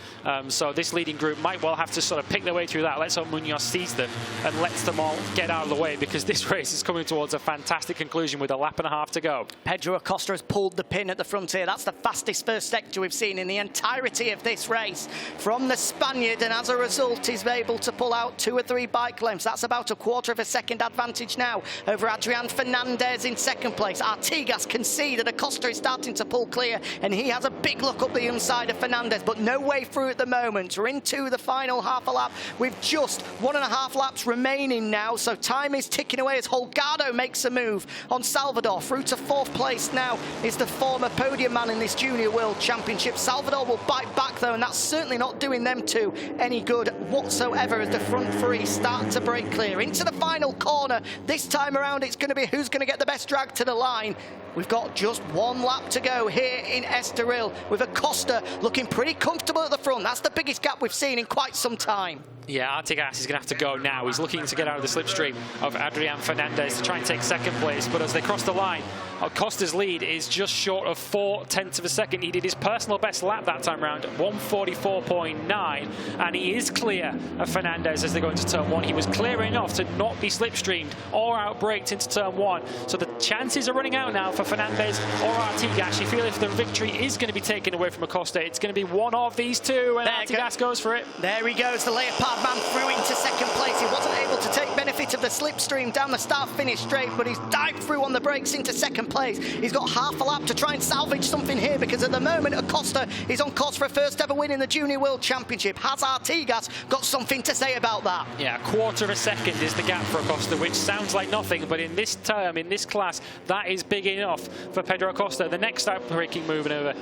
So this leading group might well have to sort of pick their way through that. Let's hope Munoz sees them and lets them all get out of the way, because this race is coming towards a fantastic conclusion with a lap and a half to go. Pedro Acosta has pulled the pin at the front here. That's the fastest 1st sector we've seen in the entirety of this race from the Spaniard, and as a result, he's able to pull out 2 or 3 bike lengths. That's about a 1/4 of a second advantage now over Adrian Fernandez in 2nd place. Artigas can see that Acosta is starting to pull clear, and he has a big look up the inside of Fernandez, but no way through at the moment. We're into the final half a lap with just 1.5 laps remaining now, so time is ticking away as Holgado makes a move on Salvador. Through to 4th place now is the former podium man in this Junior World Championship. Salvador will bite back though, and that's certainly not doing them two any good whatsoever as the front 3 start to break clear. Into the final corner. This time around it's going to be who's going to get the best drag to the line. We've got just one lap to go here in Estoril, with Acosta looking pretty comfortable at the front. That's the biggest gap we've seen in quite some time. Yeah, Artigas is going to have to go now. He's looking to get out of the slipstream of Ralf Fernandez to try and take second place. But as they cross the line, Acosta's lead is just short of 0.4 of a second. He did his personal best lap that time round, 1:44.9, and he is clear of Fernandez as they go into turn 1. He was clear enough to not be slipstreamed or outbraked into turn 1. So the chances are running out now for Fernandez or Artigas. You feel if the victory is going to be taken away from Acosta, it's going to be one of these two, and Artigas goes for it. There he goes, the Leopard man through into second place. He wasn't able to take benefit of the slipstream down the start-finish straight, but he's dived through on the brakes into second place. He's got half a lap to try and salvage something here, because at the moment Acosta is on course for a first ever win in the Junior World Championship. Has Artigas got something to say about that? Yeah, 1/4 of a second is the gap for Acosta, which sounds like nothing, but in this term, in this class, that is big enough for Pedro Acosta. The next outbreaking maneuver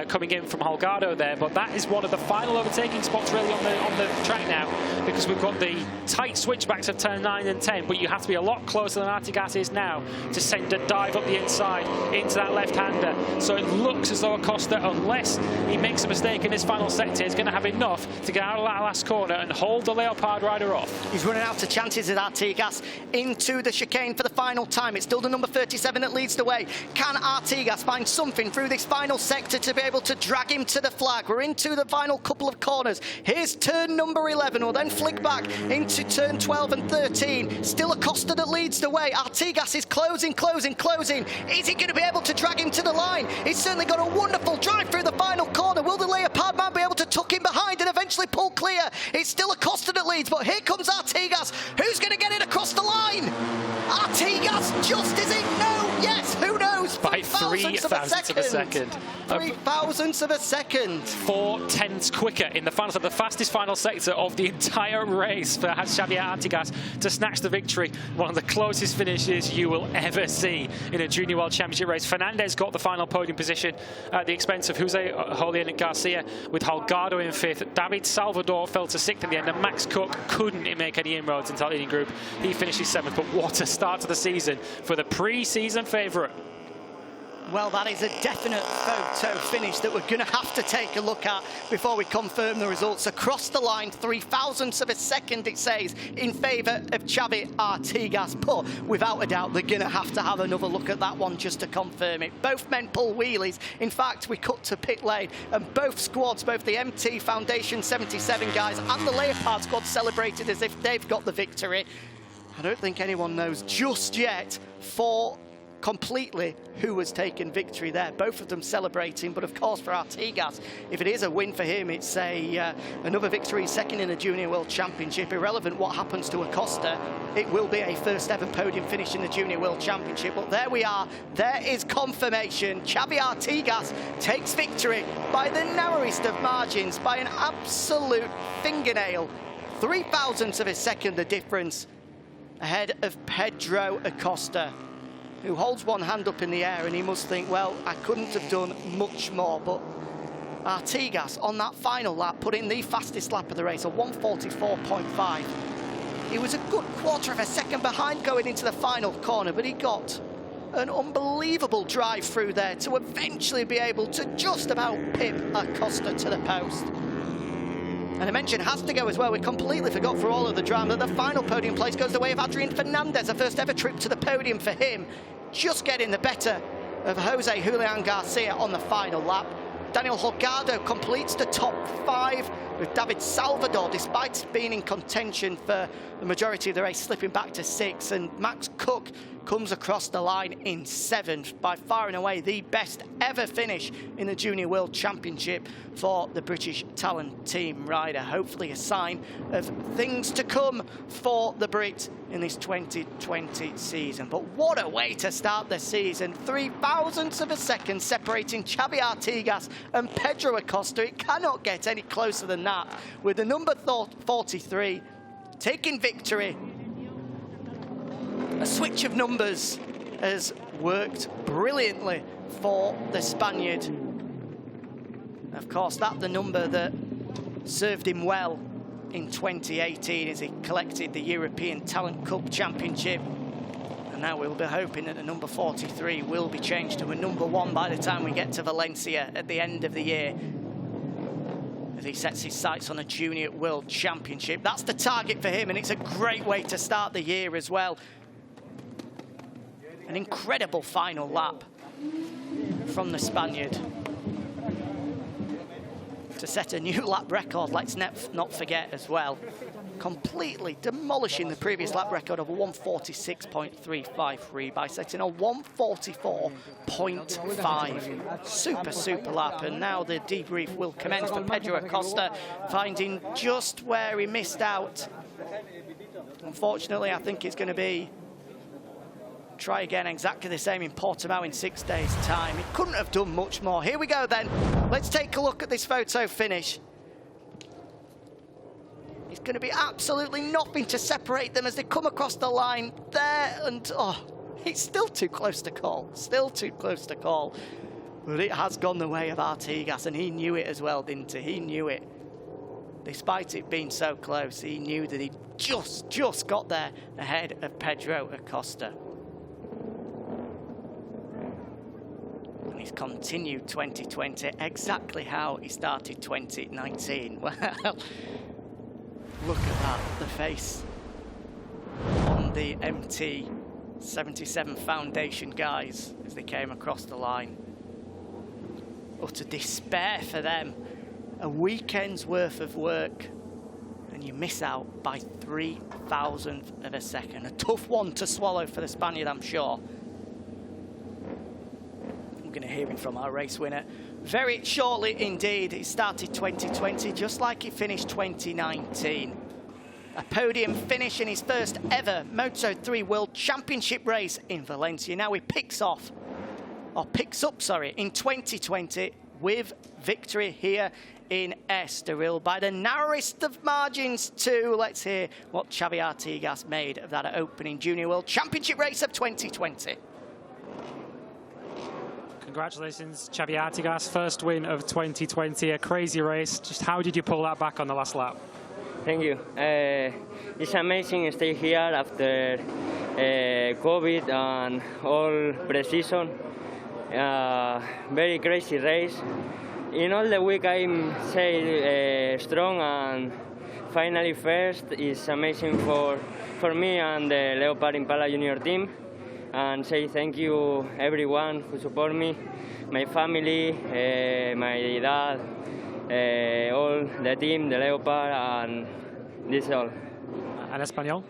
coming in from Holgado there, but that is one of the final overtaking spots really on the track now, because we've got the tight switchbacks of turn 9 and 10, but you have to be a lot closer than Artigas is now to send a dive up the inside into that left-hander. So it looks as though Acosta, unless he makes a mistake in this final sector, is going to have enough to get out of that last corner and hold the Leopard rider off. He's running out of chances at Artigas into the chicane for the final time. It's still the number 37 that leads the way. Can Artigas find something through this final sector to be able to drag him to the flag? We're into the final couple of corners. Here's turn number 11. We'll then flick back into turn 12 and 13. Still Acosta that leads the way. Artigas is closing. Is he going to be able to drag him to the line? He's certainly got a wonderful drive through the final corner. Will the Leopard man be able to tuck him behind and eventually pull clear? It's still Acosta that leads, but here comes Artigas. Who's going to get it across the line? Artigas just, is it? No, yes, who knows? By 3 thousandths of a second. 3 thousandths of a second. 4/10 quicker in the final sector, the fastest final sector of the entire race for Xavier Artigas to snatch the victory. One of the closest finishes you will ever see in a Junior World Championship race. Fernandez got the final podium position at the expense of Jose Juliana and Garcia, with Holgado in 5th. David Salvador fell to 6th in the end, and Max Cook couldn't make any inroads into that leading group. He finishes 7th, but what a start to the season for the pre-season favourite. Well, that is a definite photo finish that we're going to have to take a look at before we confirm the results. Across the line, 3 thousandths of a second, it says, in favour of Xavi Artigas. But without a doubt, they're going to have another look at that one just to confirm it. Both men pull wheelies. In fact, we cut to pit lane, and both squads, both the MT Foundation 77 guys and the Leopard squad, celebrated as if they've got the victory. I don't think anyone knows just yet completely who has taken victory there. Both of them celebrating, but of course for Artigas, if it is a win for him, it's another victory, second in the Junior World Championship. Irrelevant what happens to Acosta, it will be a first ever podium finish in the Junior World Championship. But there we are, there is confirmation. Xavi Artigas takes victory by the narrowest of margins, by an absolute fingernail. 3 thousandths of a second the difference ahead of Pedro Acosta, who holds one hand up in the air, and he must think, well, I couldn't have done much more. But Artigas, on that final lap, put in the fastest lap of the race, a 1:44.5. He was a good 1/4 of a second behind going into the final corner, but he got an unbelievable drive through there to eventually be able to just about pip Acosta to the post. And a mention has to go as well. We completely forgot for all of the drama that the final podium place goes the way of Adrian Fernandez, a first ever trip to the podium for him, just getting the better of Jose Julian Garcia on the final lap. Daniel Holgado completes the top 5, with David Salvador, despite being in contention for the majority of the race, slipping back to 6th, and Max Cook comes across the line in 7th, by far and away the best ever finish in the Junior World Championship for the British Talent Team rider. Hopefully a sign of things to come for the Brit in this 2020 season. But what a way to start the season. 3 thousandths of a second separating Xavi Artigas and Pedro Acosta. It cannot get any closer than that, with the number 43 taking victory. A switch of numbers has worked brilliantly for the Spaniard. Of course, that's the number that served him well in 2018 as he collected the European Talent Cup Championship. And now we'll be hoping that the number 43 will be changed to a number 1 by the time we get to Valencia at the end of the year, as he sets his sights on a Junior World Championship. That's the target for him, and it's a great way to start the year as well. An incredible final lap from the Spaniard to set a new lap record, let's not forget as well. Completely demolishing the previous lap record of 146.353 by setting a 144.5. Super lap, and now the debrief will commence for Pedro Acosta, finding just where he missed out. Unfortunately, I think it's going to be try again exactly the same in Portimao in 6 days' time. He couldn't have done much more. Here we go then. Let's take a look at this photo finish. It's going to be absolutely nothing to separate them as they come across the line there, and oh, it's still too close to call. Still too close to call. But it has gone the way of Artigas, and he knew it as well, didn't he? He knew it. Despite it being so close, he knew that he just got there ahead of Pedro Acosta. And he's continued 2020 exactly how he started 2019. Well, look at that, the face on the MT77 Foundation guys as they came across the line. Utter despair for them. A weekend's worth of work, and you miss out by 3,000th of a second. A tough one to swallow for the Spaniard, I'm sure. We're going to hear him from our race winner very shortly indeed. He started 2020 just like he finished 2019. A podium finish in his first ever Moto3 World Championship race in Valencia. Now he picks up, in 2020 with victory here in Estoril by the narrowest of margins too. Let's hear what Xavi Artigas made of that opening Junior World Championship race of 2020. Congratulations, Xavi Artigas, first win of 2020, a crazy race. Just how did you pull that back on the last lap? Thank you. It's amazing to stay here after COVID and all pre-season. Very crazy race. In all the week I'm strong, and finally first is amazing for me and the Leopard Impala Junior team. And say thank you everyone who support me, my family, my dad, all the team, the Leopard, and this is all. ¿En español?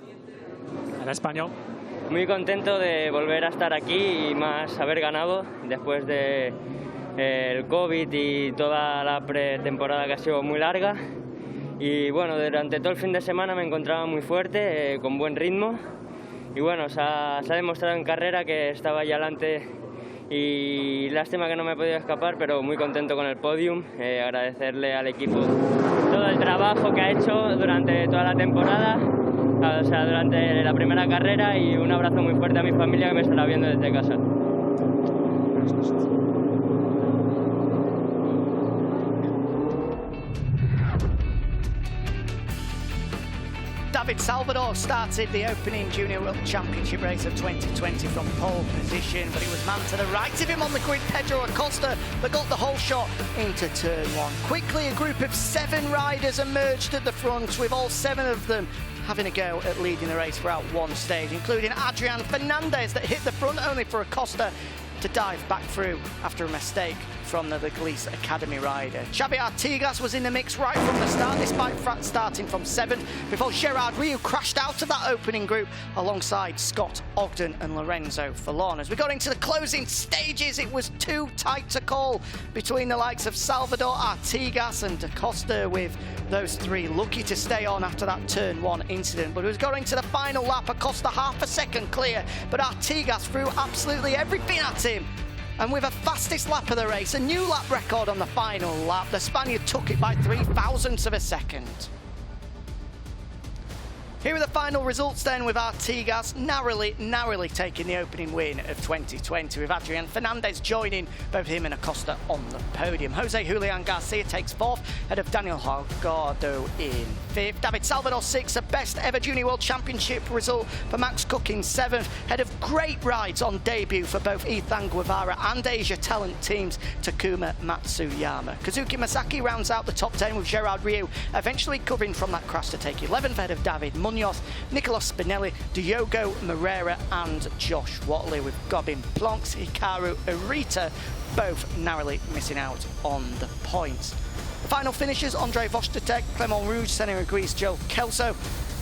¿En español? Muy contento de volver a estar aquí y más haber ganado después de el COVID y toda la pretemporada que ha sido muy larga. Y bueno, durante todo el fin de semana me encontraba muy fuerte, con buen ritmo. Y bueno, se ha demostrado en carrera que estaba allá adelante y lástima que no me he podido escapar, pero muy contento con el podium. Agradecerle al equipo todo el trabajo que ha hecho durante toda la temporada, o sea, durante la primera carrera, y un abrazo muy fuerte a mi familia que me estará viendo desde casa. David Salvador started the opening Junior World Championship race of 2020 from pole position, but it was man to the right of him on the grid, Pedro Acosta, that got the whole shot into turn 1. Quickly, a group of 7 riders emerged at the front, with all 7 of them having a go at leading the race throughout one stage, including Gerard Fernandez that hit the front, only for Acosta to dive back through after a mistake from the Gliese Academy rider. Xavi Artigas was in the mix right from the start, despite starting from 7th, before Gerard Rio crashed out of that opening group alongside Scott Ogden and Lorenzo Forlon. As we got into the closing stages, it was too tight to call between the likes of Salvador, Artigas and Acosta, with those 3 lucky to stay on after that turn 1 incident. But it was going to the final lap, Acosta half a second clear, but Artigas threw absolutely everything at him. And with a fastest lap of the race, a new lap record on the final lap, the Spaniard took it by 3,000ths of a second. Here are the final results then, with Artigas narrowly taking the opening win of 2020, with Adrian Fernandez joining both him and Acosta on the podium. Julian Garcia takes 4th, ahead of Daniel Holgado in 5th. David Salvador 6th, a best ever Junior World Championship result for Max Cook in 7th, ahead of great rides on debut for both Ethan Guevara and Asia Talent teams Takuma Matsuyama. Kazuki Masaki rounds out the top 10 with Gerard Rio eventually covering from that crash to take 11th, ahead of David Munoz, Nicolas Spinelli, Diogo Marrero and Josh Watley, with Gobin Plonks, Hikaru Arita both narrowly missing out on the points. The final finishers: Andre Vostetek, Clement Rouge, Senna Ruiz, Joe Kelso,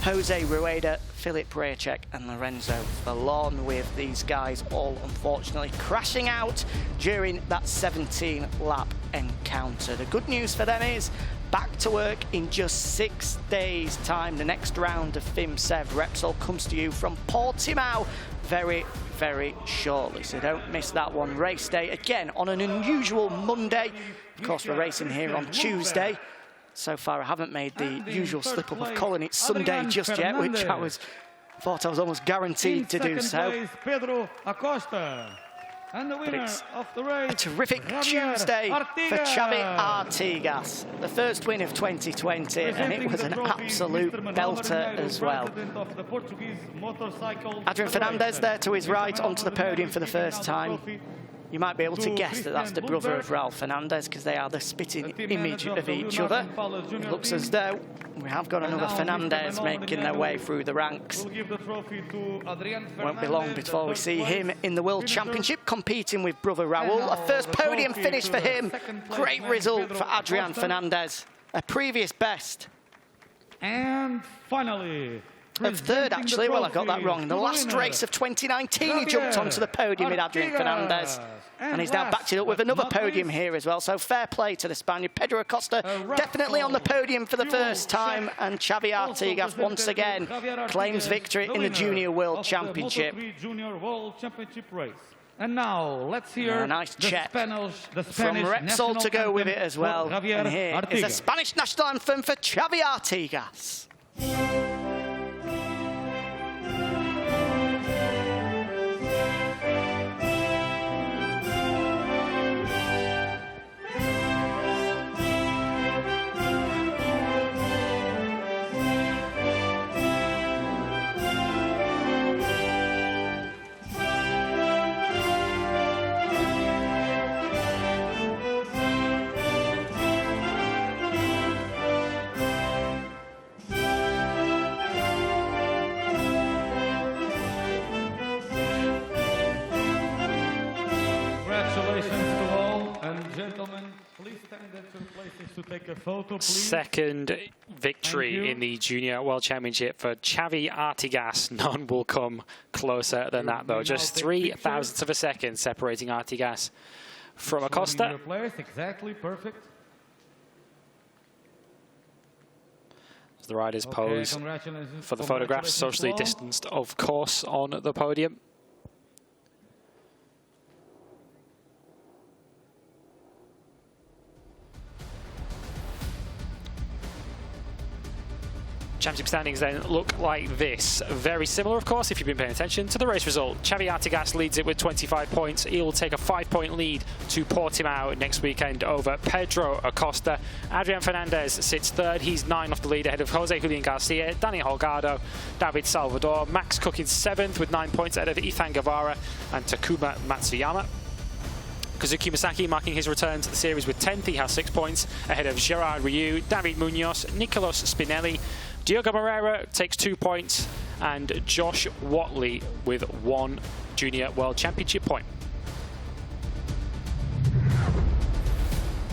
Jose Rueda, Philip Raychek and Lorenzo Fallon, with these guys all unfortunately crashing out during that 17-lap encounter. The good news for them is back to work in just 6 days' time. The next round of FIM Sev Repsol comes to you from Portimao very shortly, so don't miss that one. Race day again on an unusual Monday. Of course, we're racing here on Tuesday. So far, I haven't made the usual slip-up of calling it Sunday just yet, which thought I was almost guaranteed to do so. And the winner of the A race, terrific Tuesday for Xavi Artigas. The first win of 2020, and it was an absolute belter as well. Adrian Fernandez there to his right onto the podium for the first time. You might be able to guess that that's the brother of Ralf Fernandez, because they are the spitting image of each other. It looks as though we have got another Fernandez making their way through the ranks. Won't be long before we see him in the World Championship competing with brother Raul. A first podium finish for him. Great result for Adrian Fernandez. A previous best. And finally, of 3rd, actually. Well, I got that wrong. In the last race of 2019, he jumped onto the podium with Adrian Fernandez. And he's now backed it up with another podium here as well. So fair play to the Spaniard. Pedro Acosta definitely on the podium for the first time. And Xavi Artigas once again claims victory in the Junior World Championship. And now let's hear a nice check from Repsol to go with it as well. And here is a Spanish national anthem for Xavi Artigas. Second victory in the Junior World Championship for Xavi Artigas. None will come closer than that, though. Just 3 thousandths of a second separating Artigas from Acosta. Exactly perfect. As the riders pose for the photographs, socially distanced, of course, on the podium. Championship standings then look like this. Very similar, of course, if you've been paying attention to the race result. Xavi Artigas leads it with 25 points. He'll take a 5-point lead to Portimao next weekend over Pedro Acosta. Adrian Fernandez sits 3rd. He's 9 off the lead, ahead of Jose Julian Garcia, Daniel Holgado, David Salvador. Max Cook in 7th with 9 points, ahead of Ethan Guevara and Takuma Matsuyama. Kazuki Masaki marking his return to the series with 10th. He has 6 points, ahead of Gerard Rio, David Munoz, Nicolas Spinelli. Diogo Marrero takes 2 points, and Josh Watley with 1 Junior World Championship point.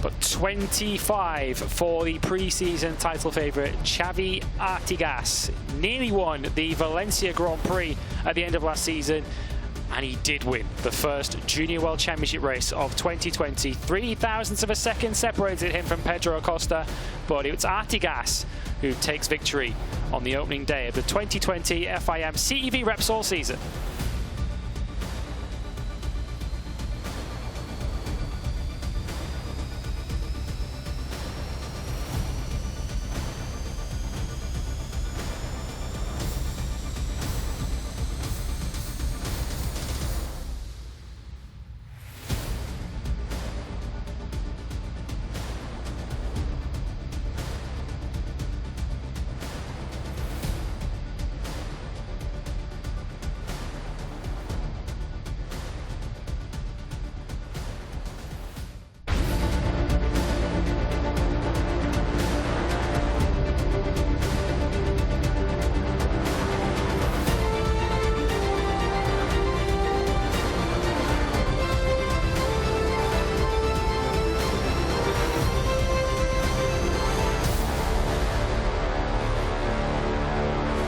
But 25 for the pre-season title favourite, Xavi Artigas. Nearly won the Valencia Grand Prix at the end of last season, and he did win the first Junior World Championship race of 2020. 3 thousandths of a second separated him from Pedro Acosta, but it's Artigas who takes victory on the opening day of the 2020 FIM CEV Repsol season.